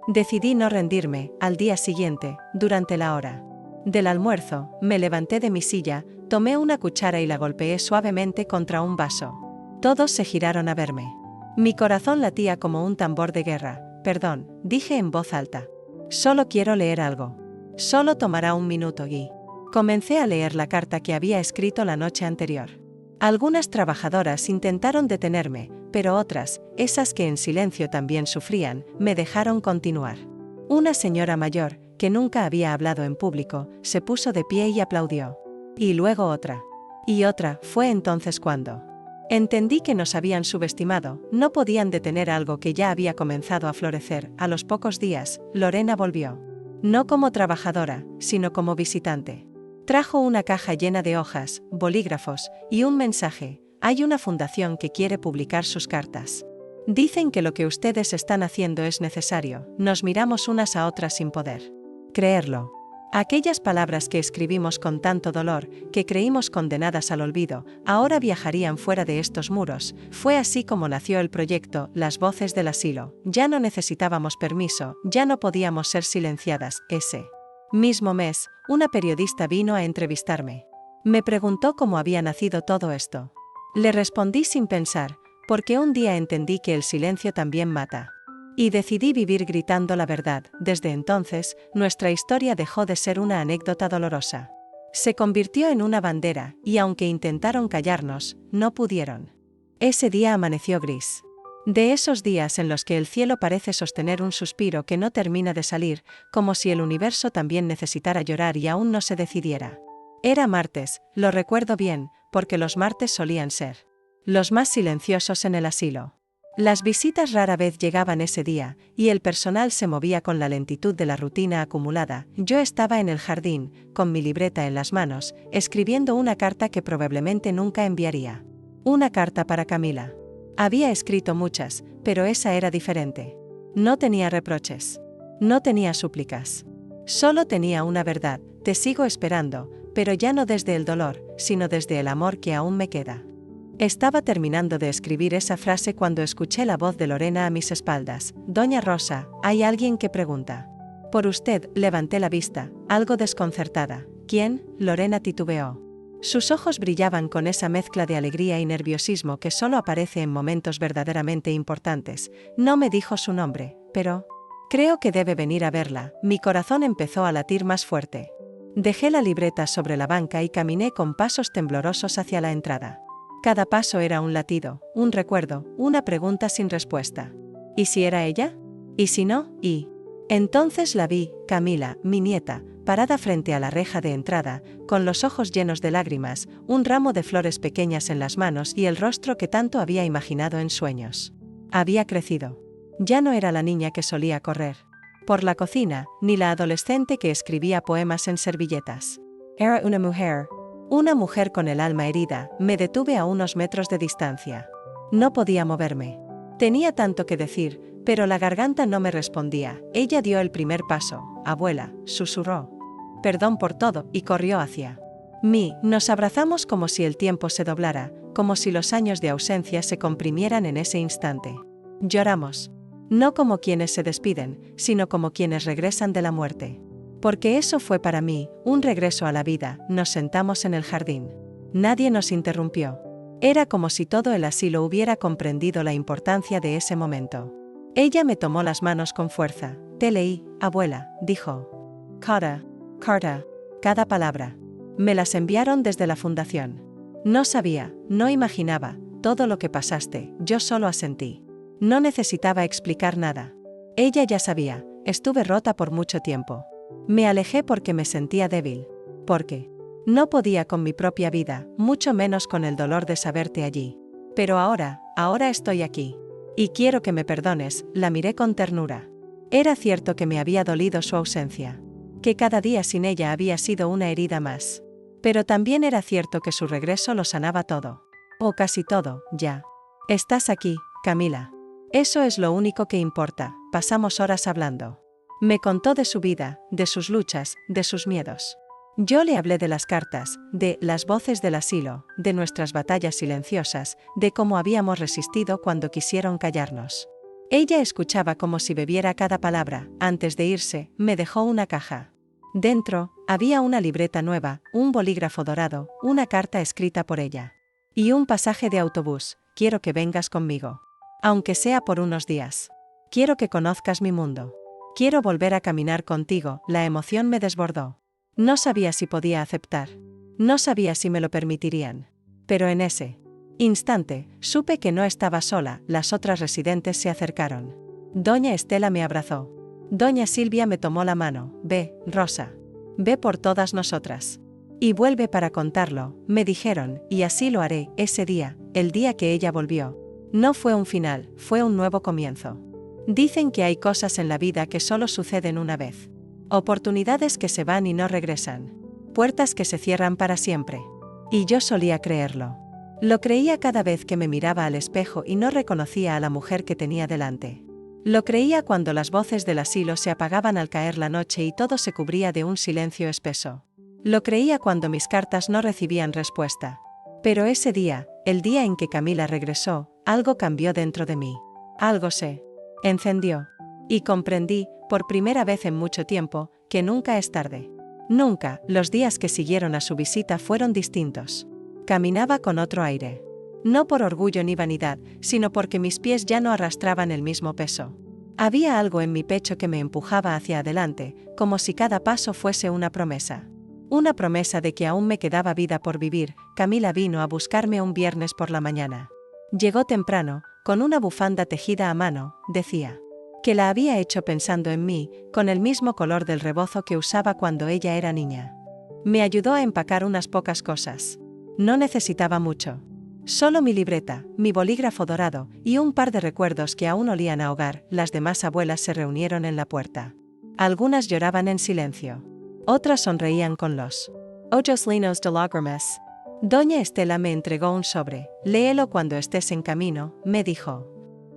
Decidí no rendirme. Al día siguiente, durante la hora del almuerzo, me levanté de mi silla, tomé una cuchara y la golpeé suavemente contra un vaso. Todos se giraron a verme. Mi corazón latía como un tambor de guerra. Perdón, dije en voz alta. Solo quiero leer algo. Solo tomará un minuto y comencé a leer la carta que había escrito la noche anterior. Algunas trabajadoras intentaron detenerme, pero otras, esas que en silencio también sufrían, me dejaron continuar. Una señora mayor, que nunca había hablado en público, se puso de pie y aplaudió. Y luego otra. Y otra. Fue entonces cuando entendí que nos habían subestimado. No podían detener algo que ya había comenzado a florecer. A los pocos días, Lorena volvió. No como trabajadora, sino como visitante. Trajo una caja llena de hojas, bolígrafos y un mensaje: hay una fundación que quiere publicar sus cartas. Dicen que lo que ustedes están haciendo es necesario. Nos miramos unas a otras sin poder creerlo. Aquellas palabras que escribimos con tanto dolor, que creímos condenadas al olvido, ahora viajarían fuera de estos muros. Fue así como nació el proyecto Las Voces del Asilo. Ya no necesitábamos permiso, ya no podíamos ser silenciadas. Ese mismo mes, una periodista vino a entrevistarme. Me preguntó cómo había nacido todo esto. Le respondí sin pensar, porque un día entendí que el silencio también mata. Y decidí vivir gritando la verdad. Desde entonces, nuestra historia dejó de ser una anécdota dolorosa. Se convirtió en una bandera, y aunque intentaron callarnos, no pudieron. Ese día amaneció gris. De esos días en los que el cielo parece sostener un suspiro que no termina de salir, como si el universo también necesitara llorar y aún no se decidiera. Era martes, lo recuerdo bien, porque los martes solían ser los más silenciosos en el asilo. Las visitas rara vez llegaban ese día, y el personal se movía con la lentitud de la rutina acumulada. Yo estaba en el jardín, con mi libreta en las manos, escribiendo una carta que probablemente nunca enviaría. Una carta para Camila. Había escrito muchas, pero esa era diferente. No tenía reproches. No tenía súplicas. Solo tenía una verdad: te sigo esperando, pero ya no desde el dolor, sino desde el amor que aún me queda. Estaba terminando de escribir esa frase cuando escuché la voz de Lorena a mis espaldas. Doña Rosa, hay alguien que pregunta por usted. Levanté la vista, algo desconcertada. ¿Quién? Lorena titubeó. Sus ojos brillaban con esa mezcla de alegría y nerviosismo que solo aparece en momentos verdaderamente importantes. No me dijo su nombre, pero creo que debe venir a verla. Mi corazón empezó a latir más fuerte. Dejé la libreta sobre la banca y caminé con pasos temblorosos hacia la entrada. Cada paso era un latido, un recuerdo, una pregunta sin respuesta. ¿Y si era ella? ¿Y si no? Y entonces la vi, Camila, mi nieta, parada frente a la reja de entrada, con los ojos llenos de lágrimas, un ramo de flores pequeñas en las manos y el rostro que tanto había imaginado en sueños. Había crecido. Ya no era la niña que solía correr por la cocina, ni la adolescente que escribía poemas en servilletas. Era una mujer con el alma herida. Me detuve a unos metros de distancia. No podía moverme. Tenía tanto que decir, pero la garganta no me respondía. Ella dio el primer paso. Abuela, susurró. Perdón por todo, y corrió hacia mí. Nos abrazamos como si el tiempo se doblara, como si los años de ausencia se comprimieran en ese instante. Lloramos. No como quienes se despiden, sino como quienes regresan de la muerte. Porque eso fue para mí, un regreso a la vida. Nos sentamos en el jardín. Nadie nos interrumpió. Era como si todo el asilo hubiera comprendido la importancia de ese momento. Ella me tomó las manos con fuerza. Te leí, abuela, dijo. Carta, cada palabra. Me las enviaron desde la fundación. No sabía, no imaginaba, todo lo que pasaste, yo solo asentí. No necesitaba explicar nada. Ella ya sabía, estuve rota por mucho tiempo. Me alejé porque me sentía débil. Porque no podía con mi propia vida, mucho menos con el dolor de saberte allí. Pero ahora estoy aquí. Y quiero que me perdones. La miré con ternura. Era cierto que me había dolido su ausencia. Que cada día sin ella había sido una herida más. Pero también era cierto que su regreso lo sanaba todo. O casi todo, ya. Estás aquí, Camila. Eso es lo único que importa. Pasamos horas hablando. Me contó de su vida, de sus luchas, de sus miedos. Yo le hablé de las cartas, de las voces del asilo, de nuestras batallas silenciosas, de cómo habíamos resistido cuando quisieron callarnos. Ella escuchaba como si bebiera cada palabra. Antes de irse, me dejó una caja. Dentro, había una libreta nueva, un bolígrafo dorado, una carta escrita por ella. Y un pasaje de autobús. Quiero que vengas conmigo. Aunque sea por unos días. Quiero que conozcas mi mundo. Quiero volver a caminar contigo. La emoción me desbordó. No sabía si podía aceptar. No sabía si me lo permitirían. Pero en ese instante, supe que no estaba sola. Las otras residentes se acercaron. Doña Estela me abrazó. Doña Silvia me tomó la mano. Ve, Rosa. Ve por todas nosotras. Y vuelve para contarlo, me dijeron, y así lo haré. Ese día, el día que ella volvió, no fue un final, fue un nuevo comienzo. Dicen que hay cosas en la vida que solo suceden una vez. Oportunidades que se van y no regresan. puertas que se cierran para siempre. Y yo solía creerlo. Lo creía cada vez que me miraba al espejo y no reconocía a la mujer que tenía delante. Lo creía cuando las voces del asilo se apagaban al caer la noche y todo se cubría de un silencio espeso. Lo creía cuando mis cartas no recibían respuesta. Pero ese día, el día en que Camila regresó, algo cambió dentro de mí. Algo se encendió. Y comprendí, por primera vez en mucho tiempo, que nunca es tarde. Nunca. Los días que siguieron a su visita fueron distintos. Caminaba con otro aire. No por orgullo ni vanidad, sino porque mis pies ya no arrastraban el mismo peso. Había algo en mi pecho que me empujaba hacia adelante, como si cada paso fuese una promesa. Una promesa de que aún me quedaba vida por vivir. Camila vino a buscarme un viernes por la mañana. Llegó temprano, con una bufanda tejida a mano, decía. Que la había hecho pensando en mí, con el mismo color del rebozo que usaba cuando ella era niña. Me ayudó a empacar unas pocas cosas. No necesitaba mucho. Solo mi libreta, mi bolígrafo dorado, y un par de recuerdos que aún olían a hogar. Las demás abuelas se reunieron en la puerta. Algunas lloraban en silencio. Otras sonreían con los ojos llenos de lágrimas. Doña Estela me entregó un sobre. Léelo cuando estés en camino, me dijo.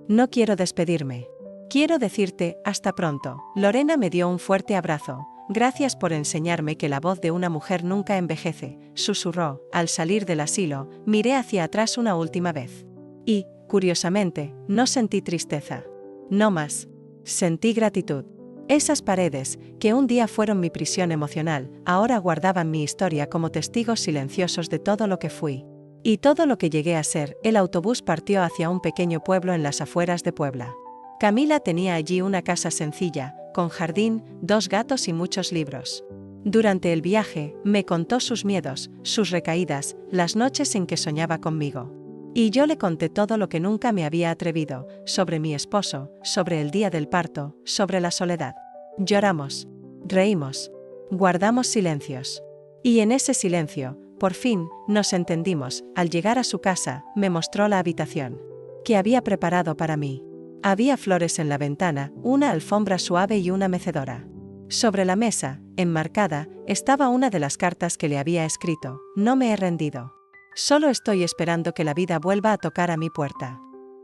No quiero despedirme. Quiero decirte, hasta pronto. Lorena me dio un fuerte abrazo. Gracias por enseñarme que la voz de una mujer nunca envejece, susurró. Al salir del asilo, miré hacia atrás una última vez. Y, curiosamente, no sentí tristeza. No más. Sentí gratitud. Esas paredes, que un día fueron mi prisión emocional, ahora guardaban mi historia como testigos silenciosos de todo lo que fui. Y todo lo que llegué a ser. El autobús partió hacia un pequeño pueblo en las afueras de Puebla. Camila tenía allí una casa sencilla, con jardín, 2 gatos y muchos libros. Durante el viaje, me contó sus miedos, sus recaídas, las noches en que soñaba conmigo. Y yo le conté todo lo que nunca me había atrevido, sobre mi esposo, sobre el día del parto, sobre la soledad. Lloramos. Reímos. Guardamos silencios. Y en ese silencio, por fin, nos entendimos. Al llegar a su casa, me mostró la habitación que había preparado para mí. Había flores en la ventana, una alfombra suave y una mecedora. Sobre la mesa, enmarcada, estaba una de las cartas que le había escrito. No me he rendido. Solo estoy esperando que la vida vuelva a tocar a mi puerta.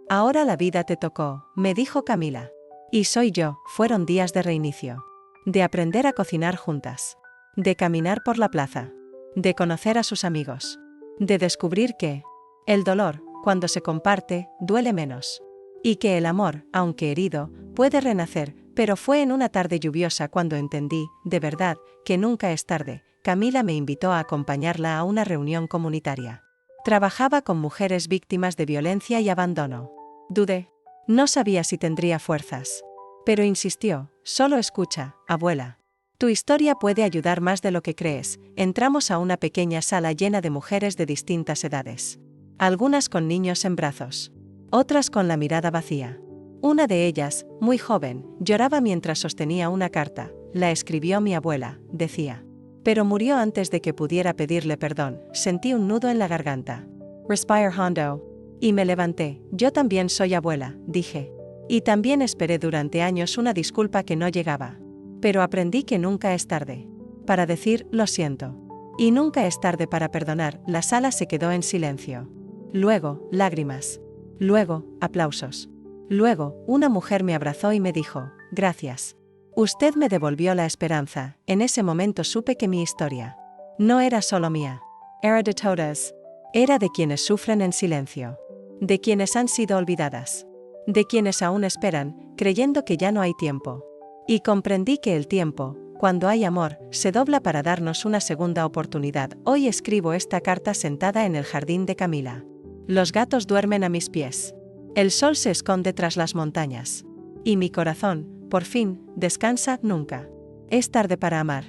Ahora la vida te tocó, me dijo Camila. Y soy yo. Fueron días de reinicio. De aprender a cocinar juntas. De caminar por la plaza. De conocer a sus amigos. De descubrir que el dolor, cuando se comparte, duele menos. Y que el amor, aunque herido, puede renacer. Pero fue en una tarde lluviosa cuando entendí, de verdad, que nunca es tarde. Camila me invitó a acompañarla a una reunión comunitaria. Trabajaba con mujeres víctimas de violencia y abandono. Dudé. No sabía si tendría fuerzas. Pero insistió, solo escucha, abuela. Tu historia puede ayudar más de lo que crees. Entramos a una pequeña sala llena de mujeres de distintas edades. Algunas con niños en brazos. Otras con la mirada vacía. Una de ellas, muy joven, lloraba mientras sostenía una carta. La escribió mi abuela, decía. Pero murió antes de que pudiera pedirle perdón. Sentí un nudo en la garganta. Respire hondo. Y me levanté. Yo también soy abuela, dije. Y también esperé durante años una disculpa que no llegaba. Pero aprendí que nunca es tarde para decir lo siento. Y nunca es tarde para perdonar. La sala se quedó en silencio. Luego, lágrimas. Luego, aplausos. Luego, una mujer me abrazó y me dijo, gracias. Usted me devolvió la esperanza. En ese momento supe que mi historia no era solo mía. Era de todas. Era de quienes sufren en silencio. De quienes han sido olvidadas. De quienes aún esperan, creyendo que ya no hay tiempo. Y comprendí que el tiempo, cuando hay amor, se dobla para darnos una segunda oportunidad. Hoy escribo esta carta sentada en el jardín de Camila. Los gatos duermen a mis pies. El sol se esconde tras las montañas. Y mi corazón, por fin, descansa. Nunca es tarde para amar.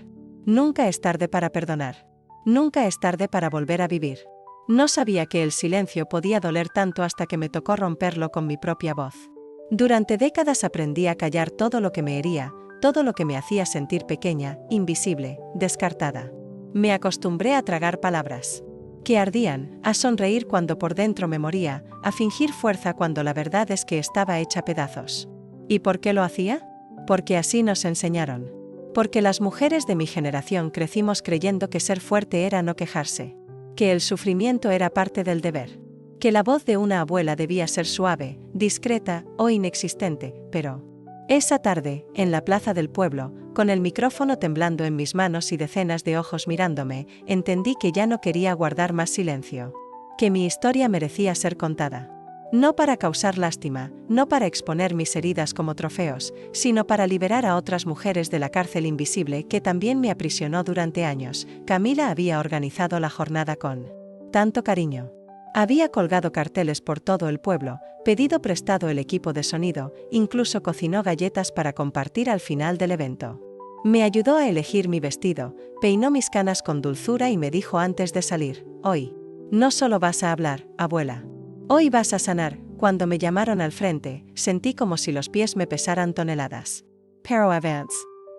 Nunca es tarde para perdonar. Nunca es tarde para volver a vivir. No sabía que el silencio podía doler tanto hasta que me tocó romperlo con mi propia voz. Durante décadas aprendí a callar todo lo que me hería, todo lo que me hacía sentir pequeña, invisible, descartada. Me acostumbré a tragar palabras que ardían, a sonreír cuando por dentro me moría, a fingir fuerza cuando la verdad es que estaba hecha pedazos. ¿Y por qué lo hacía? Porque así nos enseñaron. Porque las mujeres de mi generación crecimos creyendo que ser fuerte era no quejarse. Que el sufrimiento era parte del deber. Que la voz de una abuela debía ser suave, discreta o inexistente, pero... Esa tarde, en la plaza del pueblo, con el micrófono temblando en mis manos y decenas de ojos mirándome, entendí que ya no quería guardar más silencio. Que mi historia merecía ser contada. No para causar lástima, no para exponer mis heridas como trofeos, sino para liberar a otras mujeres de la cárcel invisible que también me aprisionó durante años. Camila había organizado la jornada con tanto cariño. Había colgado carteles por todo el pueblo, pedido prestado el equipo de sonido, incluso cocinó galletas para compartir al final del evento. Me ayudó a elegir mi vestido, peinó mis canas con dulzura y me dijo antes de salir: hoy no solo vas a hablar, abuela. Hoy vas a sanar. Cuando me llamaron al frente, sentí como si los pies me pesaran toneladas. Pero avance.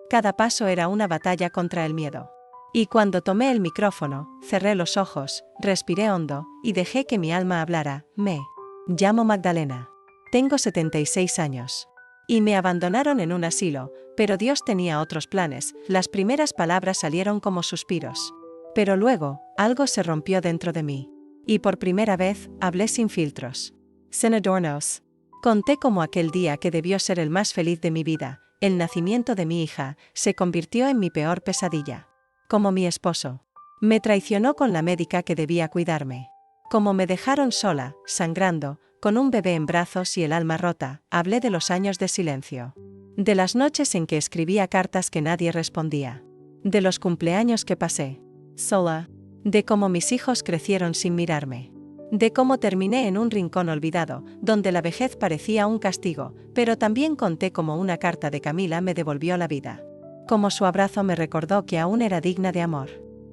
Cada paso era una batalla contra el miedo. Y cuando tomé el micrófono, cerré los ojos, respiré hondo, y dejé que mi alma hablara. Me llamo Magdalena. Tengo 76 años. Y me abandonaron en un asilo, pero Dios tenía otros planes. Las primeras palabras salieron como suspiros. Pero luego, algo se rompió dentro de mí. Y por primera vez, hablé sin filtros. Sin adornos. Conté cómo aquel día que debió ser el más feliz de mi vida, el nacimiento de mi hija, se convirtió en mi peor pesadilla. Como mi esposo me traicionó con la médica que debía cuidarme. Como me dejaron sola, sangrando, con un bebé en brazos y el alma rota, hablé de los años de silencio. De las noches en que escribía cartas que nadie respondía. De los cumpleaños que pasé sola. De cómo mis hijos crecieron sin mirarme. De cómo terminé en un rincón olvidado, donde la vejez parecía un castigo, pero también conté cómo una carta de Camila me devolvió la vida. Como su abrazo me recordó que aún era digna de amor.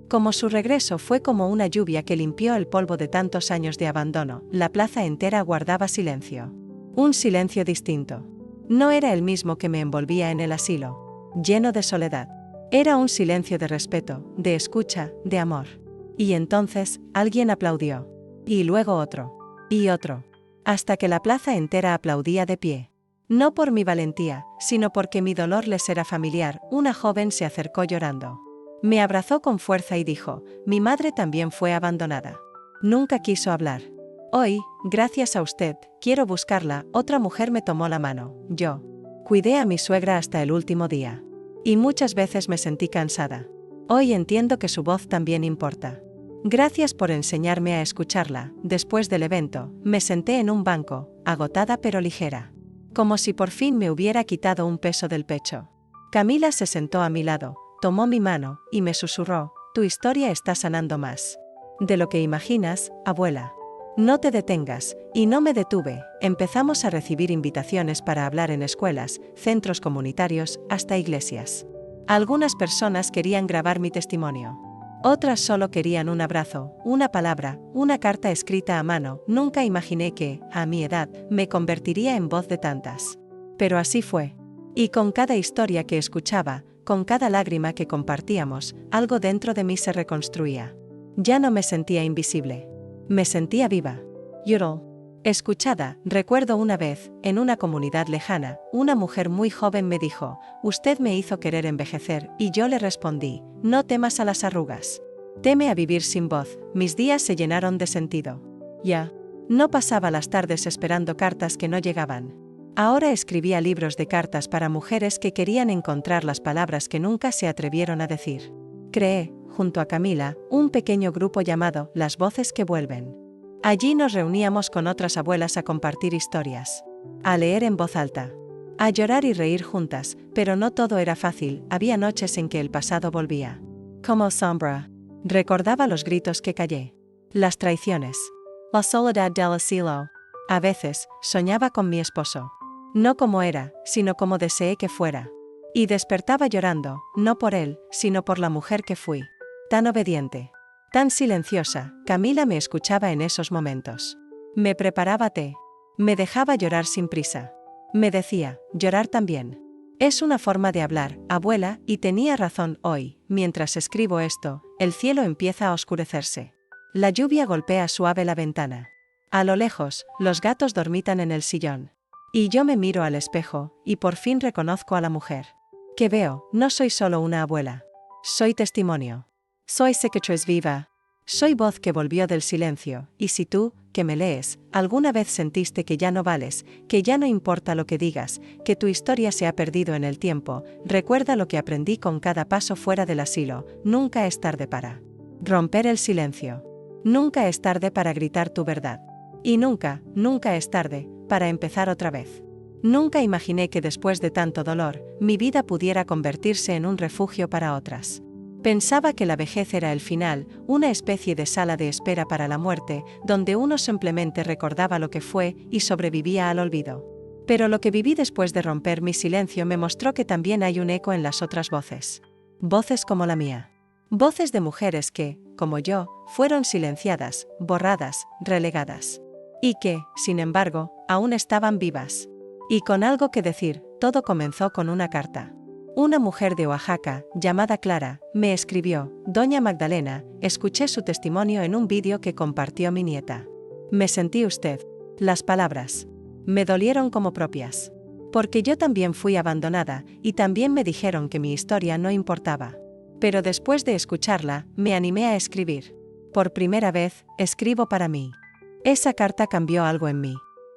Como su regreso fue como una lluvia que limpió el polvo de tantos años de abandono. La plaza entera guardaba silencio. Un silencio distinto. No era el mismo que me envolvía en el asilo, lleno de soledad. Era un silencio de respeto, de escucha, de amor. Y entonces, alguien aplaudió. Y luego otro. Y otro. Hasta que la plaza entera aplaudía de pie. No por mi valentía, sino porque mi dolor les era familiar. Una joven se acercó llorando. Me abrazó con fuerza y dijo: mi madre también fue abandonada. Nunca quiso hablar. Hoy, gracias a usted, quiero buscarla. Otra mujer me tomó la mano. Yo cuidé a mi suegra hasta el último día. Y muchas veces me sentí cansada. Hoy entiendo que su voz también importa. Gracias por enseñarme a escucharla. Después del evento, me senté en un banco, agotada pero ligera. Como si por fin me hubiera quitado un peso del pecho. Camila se sentó a mi lado, tomó mi mano, y me susurró: tu historia está sanando más de lo que imaginas, abuela. No te detengas, y no me detuve. Empezamos a recibir invitaciones para hablar en escuelas, centros comunitarios, hasta iglesias. Algunas personas querían grabar mi testimonio. Otras solo querían un abrazo, una palabra, una carta escrita a mano. Nunca imaginé que, a mi edad, me convertiría en voz de tantas. Pero así fue. Y con cada historia que escuchaba, con cada lágrima que compartíamos, algo dentro de mí se reconstruía. Ya no me sentía invisible. Me sentía viva. Yodel. Escuchada. Recuerdo una vez, en una comunidad lejana, una mujer muy joven me dijo: usted me hizo querer envejecer, y yo le respondí: no temas a las arrugas. Teme a vivir sin voz. Mis días se llenaron de sentido. Ya no pasaba las tardes esperando cartas que no llegaban. Ahora escribía libros de cartas para mujeres que querían encontrar las palabras que nunca se atrevieron a decir. Creé, junto a Camila, un pequeño grupo llamado Las Voces que Vuelven. Allí nos reuníamos con otras abuelas a compartir historias, a leer en voz alta, a llorar y reír juntas, pero no todo era fácil. Había noches en que el pasado volvía. Como sombra. Recordaba los gritos que callé, las traiciones, la soledad del asilo. A veces, soñaba con mi esposo. No como era, sino como deseé que fuera. Y despertaba llorando, no por él, sino por la mujer que fui. Tan obediente. Tan silenciosa. Camila me escuchaba en esos momentos. Me preparaba té. Me dejaba llorar sin prisa. Me decía: llorar también es una forma de hablar, abuela, y tenía razón. Hoy, mientras escribo esto, el cielo empieza a oscurecerse. La lluvia golpea suave la ventana. A lo lejos, los gatos dormitan en el sillón. Y yo me miro al espejo, y por fin reconozco a la mujer Que veo, no soy solo una abuela. Soy testimonio. Soy cicatriz viva. Soy voz que volvió del silencio, y si tú, que me lees, alguna vez sentiste que ya no vales, que ya no importa lo que digas, que tu historia se ha perdido en el tiempo, recuerda lo que aprendí con cada paso fuera del asilo: nunca es tarde para romper el silencio. Nunca es tarde para gritar tu verdad. Y nunca, nunca es tarde para empezar otra vez. Nunca imaginé que después de tanto dolor, mi vida pudiera convertirse en un refugio para otras. Pensaba que la vejez era el final, una especie de sala de espera para la muerte, donde uno simplemente recordaba lo que fue y sobrevivía al olvido. Pero lo que viví después de romper mi silencio me mostró que también hay un eco en las otras voces. Voces como la mía. Voces de mujeres que, como yo, fueron silenciadas, borradas, relegadas. Y que, sin embargo, aún estaban vivas. Y con algo que decir. Todo comenzó con una carta. Una mujer de Oaxaca, llamada Clara, me escribió: Doña Magdalena, escuché su testimonio en un vídeo que compartió mi nieta. Me sentí usted. Las palabras me dolieron como propias. Porque yo también fui abandonada, y también me dijeron que mi historia no importaba. Pero después de escucharla, me animé a escribir. Por primera vez, escribo para mí. Esa carta cambió algo en mí.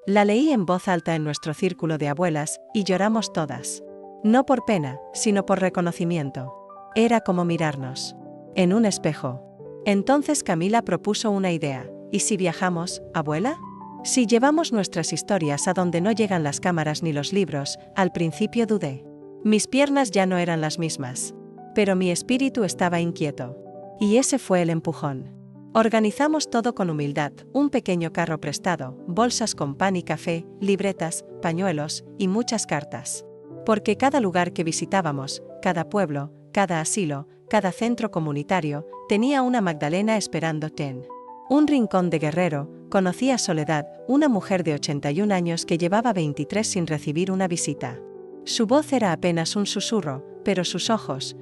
La leí en voz alta en nuestro círculo de abuelas, y lloramos todas. No por pena, sino por reconocimiento. Era como mirarnos en un espejo. Entonces Camila propuso una idea: ¿y si viajamos, abuela? Si llevamos nuestras historias a donde no llegan las cámaras ni los libros. Al principio dudé. Mis piernas ya no eran las mismas. Pero mi espíritu estaba inquieto. Y ese fue el empujón. Organizamos todo con humildad: un pequeño carro prestado, bolsas con pan y café, libretas, pañuelos y muchas cartas. Porque cada lugar que visitábamos, cada pueblo, cada asilo, cada centro comunitario, tenía una Magdalena esperando en un rincón de Guerrero. Conocí a Soledad, una mujer de 81 años que llevaba 23 sin recibir una visita. Su voz era apenas un susurro, pero sus ojos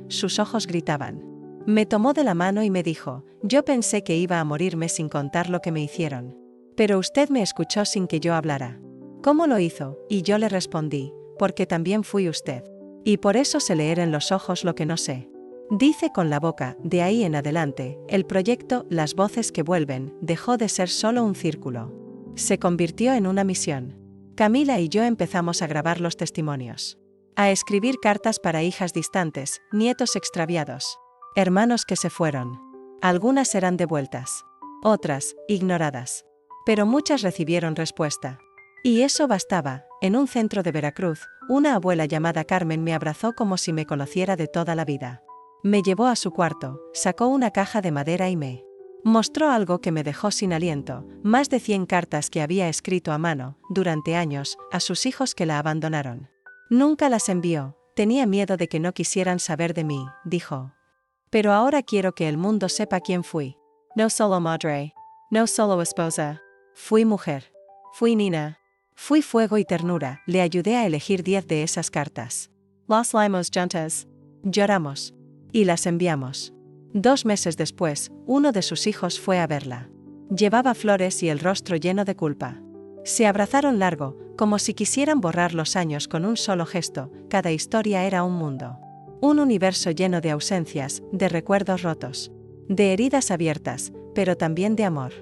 gritaban. Me tomó de la mano y me dijo: yo pensé que iba a morirme sin contar lo que me hicieron. Pero usted me escuchó sin que yo hablara. ¿Cómo lo hizo? Y yo le respondí: porque también fui usted. Y por eso sé leer en los ojos lo que no sé. Dice con la boca. De ahí en adelante, el proyecto Las Voces que Vuelven dejó de ser solo un círculo. Se convirtió en una misión. Camila y yo empezamos a grabar los testimonios. A escribir cartas para hijas distantes, nietos extraviados, hermanos que se fueron. Algunas eran devueltas. Otras, ignoradas. Pero muchas recibieron respuesta. Y eso bastaba. En un centro de Veracruz, una abuela llamada Carmen me abrazó como si me conociera de toda la vida. Me llevó a su cuarto, sacó una caja de madera y me mostró algo que me dejó sin aliento: más de 100 cartas que había escrito a mano, durante años, a sus hijos que la abandonaron. Nunca las envió, tenía miedo de que no quisieran saber de mí, dijo. Pero ahora quiero que el mundo sepa quién fui. No solo madre, no solo esposa. Fui mujer. Fui nina. Fui fuego y ternura. Le ayudé a elegir 10 de esas cartas. Las leímos juntas. Lloramos. Y las enviamos. 2 meses después, uno de sus hijos fue a verla. Llevaba flores y el rostro lleno de culpa. Se abrazaron largo, como si quisieran borrar los años con un solo gesto. Cada historia era un mundo. Un universo lleno de ausencias, de recuerdos rotos, de heridas abiertas, pero también de amor.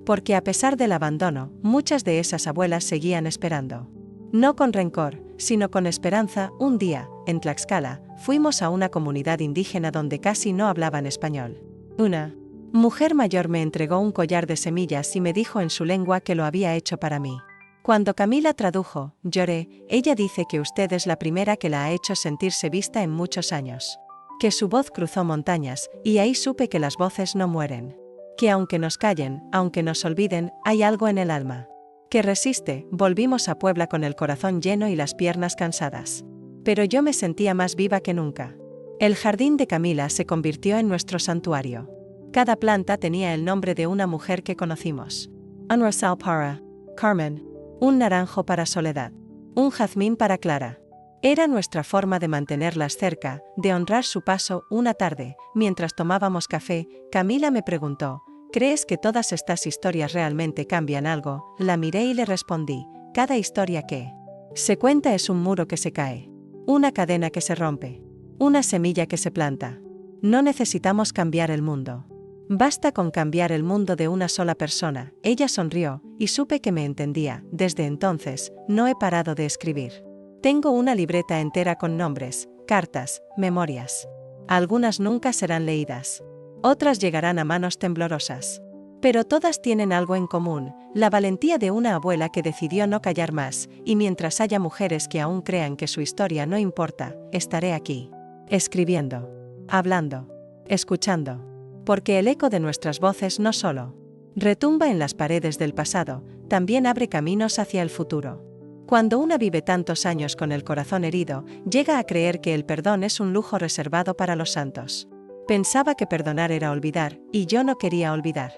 Porque a pesar del abandono, muchas de esas abuelas seguían esperando. No con rencor, sino con esperanza. Un día, en Tlaxcala, fuimos a una comunidad indígena donde casi no hablaban español. Una mujer mayor me entregó un collar de semillas y me dijo en su lengua que lo había hecho para mí. Cuando Camila tradujo, lloré. Ella dice que usted es la primera que la ha hecho sentirse vista en muchos años. Que su voz cruzó montañas, y ahí supe que las voces no mueren. Que aunque nos callen, aunque nos olviden, hay algo en el alma que resiste. Volvimos a Puebla con el corazón lleno y las piernas cansadas. Pero yo me sentía más viva que nunca. El jardín de Camila se convirtió en nuestro santuario. Cada planta tenía el nombre de una mujer que conocimos. Un rosal para Carmen. Un naranjo para Soledad. Un jazmín para Clara. Era nuestra forma de mantenerlas cerca, de honrar su paso. Una tarde, mientras tomábamos café, Camila me preguntó: ¿crees que todas estas historias realmente cambian algo? La miré y le respondí: cada historia que se cuenta es un muro que se cae. Una cadena que se rompe. Una semilla que se planta. No necesitamos cambiar el mundo. Basta con cambiar el mundo de una sola persona. Ella sonrió, y supe que me entendía. Desde entonces, no he parado de escribir. Tengo una libreta entera con nombres, cartas, memorias. Algunas nunca serán leídas. Otras llegarán a manos temblorosas. Pero todas tienen algo en común, la valentía de una abuela que decidió no callar más, y mientras haya mujeres que aún crean que su historia no importa, estaré aquí. Escribiendo. Hablando. Escuchando. Porque el eco de nuestras voces no solo retumba en las paredes del pasado, también abre caminos hacia el futuro. Cuando una vive tantos años con el corazón herido, llega a creer que el perdón es un lujo reservado para los santos. Pensaba que perdonar era olvidar, y yo no quería olvidar.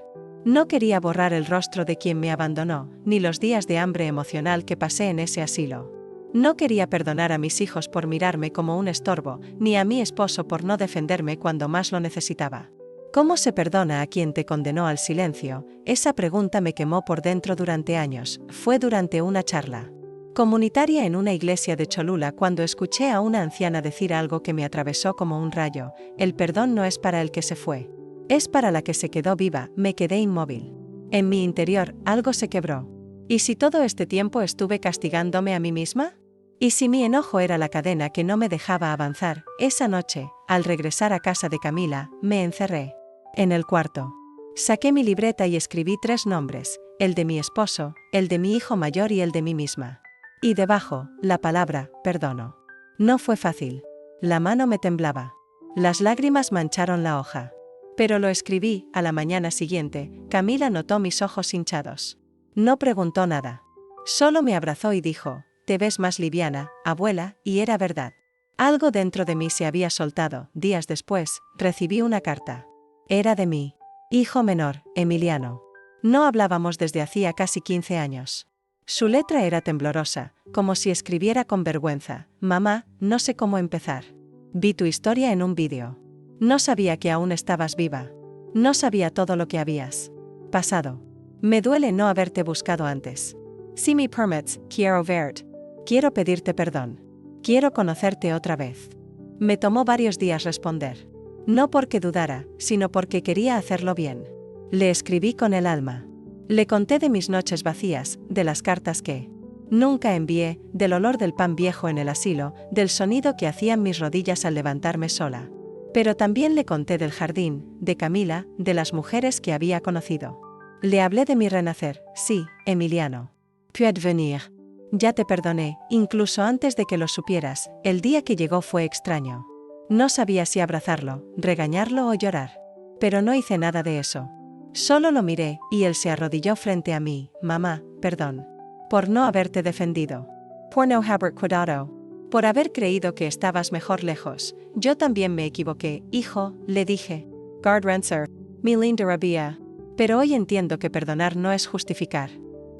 No quería borrar el rostro de quien me abandonó, ni los días de hambre emocional que pasé en ese asilo. No quería perdonar a mis hijos por mirarme como un estorbo, ni a mi esposo por no defenderme cuando más lo necesitaba. ¿Cómo se perdona a quien te condenó al silencio? Esa pregunta me quemó por dentro durante años. Fue durante una charla comunitaria en una iglesia de Cholula cuando escuché a una anciana decir algo que me atravesó como un rayo: el perdón no es para el que se fue. Es para la que se quedó viva. Me quedé inmóvil. En mi interior, algo se quebró. ¿Y si todo este tiempo estuve castigándome a mí misma? ¿Y si mi enojo era la cadena que no me dejaba avanzar? Esa noche, al regresar a casa de Camila, me encerré en el cuarto. Saqué mi libreta y escribí 3 nombres, el de mi esposo, el de mi hijo mayor y el de mí misma. Y debajo, la palabra, perdono. No fue fácil. La mano me temblaba. Las lágrimas mancharon la hoja. Pero lo escribí. A la mañana siguiente, Camila notó mis ojos hinchados. No preguntó nada. Solo me abrazó y dijo: «Te ves más liviana, abuela», y era verdad. Algo dentro de mí se había soltado. Días después, recibí una carta. Era de mi hijo menor, Emiliano. No hablábamos desde hacía casi 15 años. Su letra era temblorosa, como si escribiera con vergüenza: «Mamá, no sé cómo empezar. Vi tu historia en un vídeo. No sabía que aún estabas viva. No sabía todo lo que habías pasado. Me duele no haberte buscado antes. Si me permits, quiero verte. Quiero pedirte perdón. Quiero conocerte otra vez». Me tomó varios días responder. No porque dudara, sino porque quería hacerlo bien. Le escribí con el alma. Le conté de mis noches vacías, de las cartas que nunca envié, del olor del pan viejo en el asilo, del sonido que hacían mis rodillas al levantarme sola. Pero también le conté del jardín, de Camila, de las mujeres que había conocido. Le hablé de mi renacer. Sí, Emiliano. Puis venir. Ya te perdoné, incluso antes de que lo supieras. El día que llegó fue extraño. No sabía si abrazarlo, regañarlo o llorar. Pero no hice nada de eso. Solo lo miré, y él se arrodilló frente a mí. «Mamá, perdón. Por no haberte defendido. Por no haber cuidado. Por haber creído que estabas mejor lejos. Yo también me equivoqué, hijo», le dije. «Guard renser. Mi linda rabia». Pero hoy entiendo que perdonar no es justificar.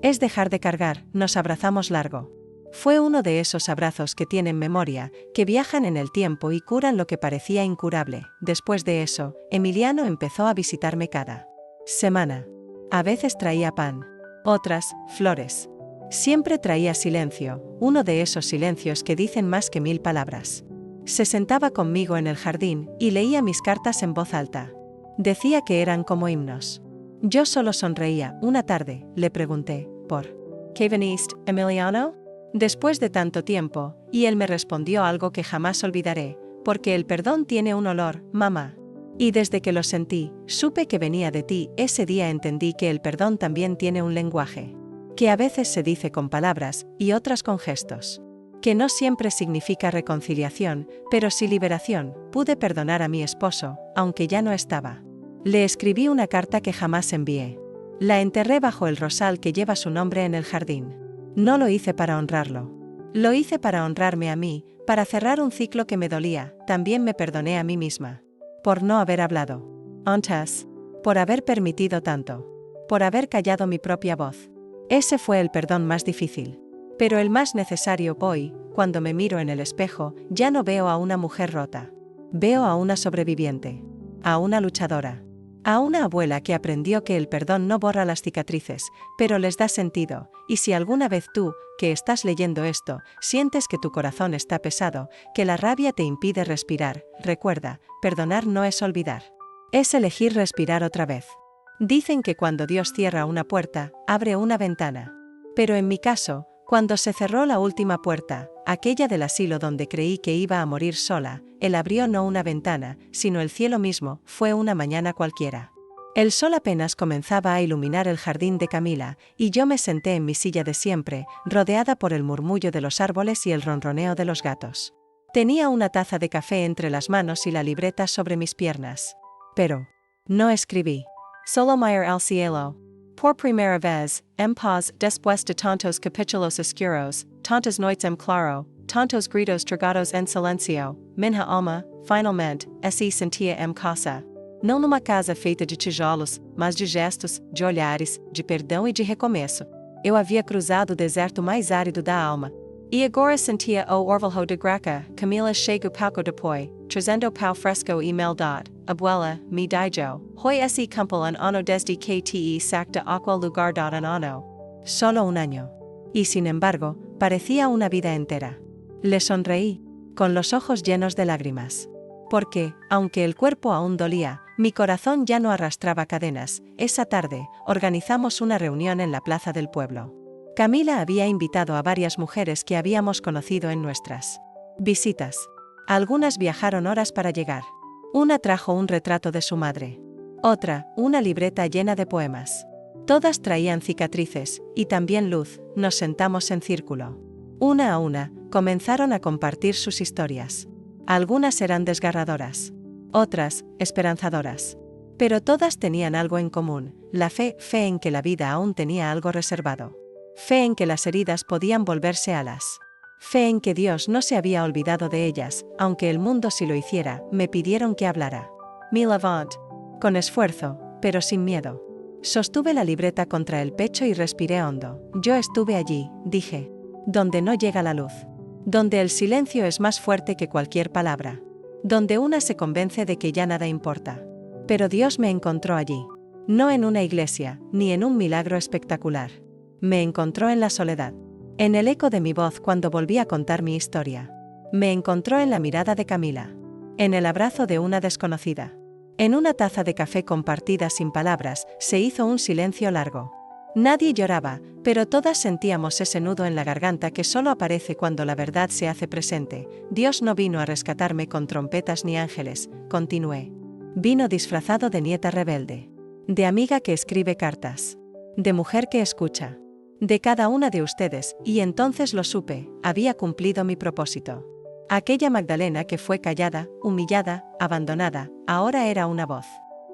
Es dejar de cargar. Nos abrazamos largo. Fue uno de esos abrazos que tienen memoria, que viajan en el tiempo y curan lo que parecía incurable. Después de eso, Emiliano empezó a visitarme cada semana. A veces traía pan. Otras, flores. Siempre traía silencio, uno de esos silencios que dicen más que 1000 palabras. Se sentaba conmigo en el jardín y leía mis cartas en voz alta. Decía que eran como himnos. Yo solo sonreía. Una tarde, le pregunté: «¿Por qué viniste, Emiliano?», después de tanto tiempo, y él me respondió algo que jamás olvidaré: «Porque el perdón tiene un olor, mamá. Y desde que lo sentí, supe que venía de ti». Ese día entendí que el perdón también tiene un lenguaje. Que a veces se dice con palabras, y otras con gestos. Que no siempre significa reconciliación, pero sí liberación. Pude perdonar a mi esposo, aunque ya no estaba. Le escribí una carta que jamás envié. La enterré bajo el rosal que lleva su nombre en el jardín. No lo hice para honrarlo. Lo hice para honrarme a mí, para cerrar un ciclo que me dolía. También me perdoné a mí misma. Por no haber hablado antes. Por haber permitido tanto. Por haber callado mi propia voz. Ese fue el perdón más difícil. Pero el más necesario. Hoy, cuando me miro en el espejo, ya no veo a una mujer rota. Veo a una sobreviviente. A una luchadora. A una abuela que aprendió que el perdón no borra las cicatrices, pero les da sentido, y si alguna vez tú, que estás leyendo esto, sientes que tu corazón está pesado, que la rabia te impide respirar, recuerda, perdonar no es olvidar. Es elegir respirar otra vez. Dicen que cuando Dios cierra una puerta, abre una ventana. Pero en mi caso, cuando se cerró la última puerta, aquella del asilo donde creí que iba a morir sola, Él abrió no una ventana, sino el cielo mismo. Fue una mañana cualquiera. El sol apenas comenzaba a iluminar el jardín de Camila, y yo me senté en mi silla de siempre, rodeada por el murmullo de los árboles y el ronroneo de los gatos. Tenía una taza de café entre las manos y la libreta sobre mis piernas. Pero no escribí. Solo Mayer al cielo. Por primera vez, paz después de tantos capítulos oscuros, tantas noites claro, tantos gritos tragados en silencio, minha alma, finalmente, se sentia casa. Não numa casa feita de tijolos, mas de gestos, de olhares, de perdão e de recomeço. Eu havia cruzado o deserto mais árido da alma. E agora sentia o orvalho de graca. Camila chega pouco depois, trazendo pau fresco e meldade. Abuela, me dijo, hoy esse cumple un ano desde que te sac de aquel lugar dado un ano. Solo un año. Y sin embargo, parecía una vida entera. Le sonreí, con los ojos llenos de lágrimas. Porque, aunque el cuerpo aún dolía, mi corazón ya no arrastraba cadenas. Esa tarde, organizamos una reunión en la plaza del pueblo. Camila había invitado a varias mujeres que habíamos conocido en nuestras visitas. Algunas viajaron horas para llegar. Una trajo un retrato de su madre. Otra, una libreta llena de poemas. Todas traían cicatrices, y también luz. Nos sentamos en círculo. Una a una, comenzaron a compartir sus historias. Algunas eran desgarradoras. Otras, esperanzadoras. Pero todas tenían algo en común, la fe en que la vida aún tenía algo reservado. Fe en que las heridas podían volverse alas. Fe en que Dios no se había olvidado de ellas, aunque el mundo sí lo hiciera. Me pidieron que hablara. Me levant. Con esfuerzo, pero sin miedo. Sostuve la libreta contra el pecho y respiré hondo. Yo estuve allí, dije. Donde no llega la luz. Donde el silencio es más fuerte que cualquier palabra. Donde una se convence de que ya nada importa. Pero Dios me encontró allí. No en una iglesia, ni en un milagro espectacular. Me encontró en la soledad. En el eco de mi voz cuando volví a contar mi historia. Me encontró en la mirada de Camila. En el abrazo de una desconocida. En una taza de café compartida sin palabras, se hizo un silencio largo. Nadie lloraba, pero todas sentíamos ese nudo en la garganta que solo aparece cuando la verdad se hace presente. Dios no vino a rescatarme con trompetas ni ángeles, continué. Vino disfrazado de nieta rebelde. De amiga que escribe cartas. De mujer que escucha. De cada una de ustedes, y entonces lo supe, había cumplido mi propósito. Aquella Magdalena que fue callada, humillada, abandonada, ahora era una voz.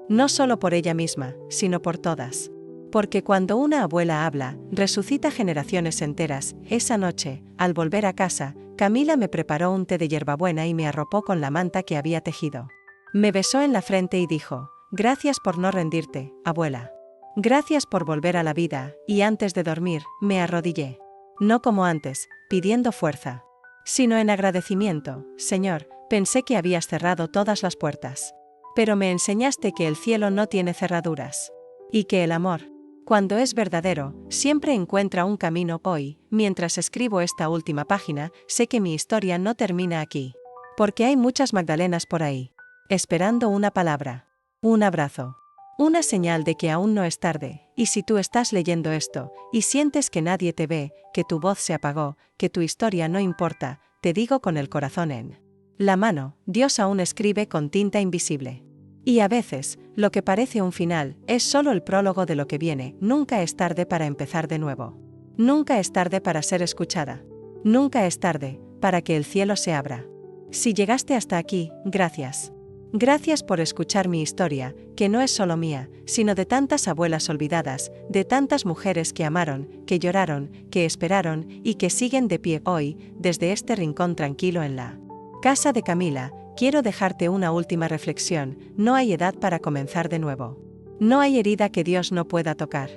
No solo por ella misma, sino por todas. Porque cuando una abuela habla, resucita generaciones enteras. Esa noche, al volver a casa, Camila me preparó un té de hierbabuena y me arropó con la manta que había tejido. Me besó en la frente y dijo, gracias por no rendirte, abuela. Gracias por volver a la vida, y antes de dormir, me arrodillé. No como antes, pidiendo fuerza. Sino en agradecimiento, Señor, pensé que habías cerrado todas las puertas. Pero me enseñaste que el cielo no tiene cerraduras. Y que el amor, cuando es verdadero, siempre encuentra un camino. Hoy, mientras escribo esta última página, sé que mi historia no termina aquí. Porque hay muchas Magdalenas por ahí, esperando una palabra, un abrazo. Una señal de que aún no es tarde, y si tú estás leyendo esto, y sientes que nadie te ve, que tu voz se apagó, que tu historia no importa, te digo con el corazón en la mano, Dios aún escribe con tinta invisible. Y a veces, lo que parece un final, es solo el prólogo de lo que viene. Nunca es tarde para empezar de nuevo. Nunca es tarde para ser escuchada. Nunca es tarde, para que el cielo se abra. Si llegaste hasta aquí, gracias. Gracias por escuchar mi historia, que no es solo mía, sino de tantas abuelas olvidadas, de tantas mujeres que amaron, que lloraron, que esperaron y que siguen de pie hoy, desde este rincón tranquilo en la casa de Camila. Quiero dejarte una última reflexión, no hay edad para comenzar de nuevo. No hay herida que Dios no pueda tocar.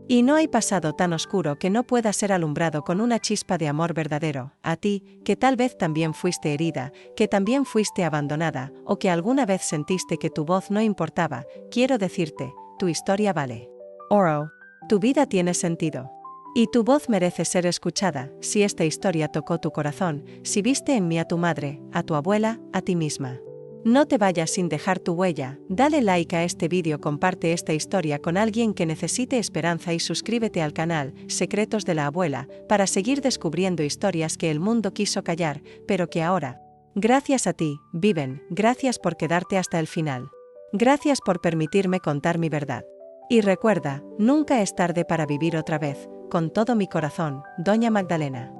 Y no hay pasado tan oscuro que no pueda ser alumbrado con una chispa de amor verdadero, a ti, que tal vez también fuiste herida, que también fuiste abandonada, o que alguna vez sentiste que tu voz no importaba, quiero decirte, tu historia vale oro. Tu vida tiene sentido. Y tu voz merece ser escuchada, si esta historia tocó tu corazón, si viste en mí a tu madre, a tu abuela, a ti misma. No te vayas sin dejar tu huella, dale like a este vídeo, comparte esta historia con alguien que necesite esperanza y suscríbete al canal Secretos de la Abuela para seguir descubriendo historias que el mundo quiso callar, pero que ahora, gracias a ti, viven. Gracias por quedarte hasta el final. Gracias por permitirme contar mi verdad. Y recuerda, nunca es tarde para vivir otra vez. Con todo mi corazón, Doña Magdalena.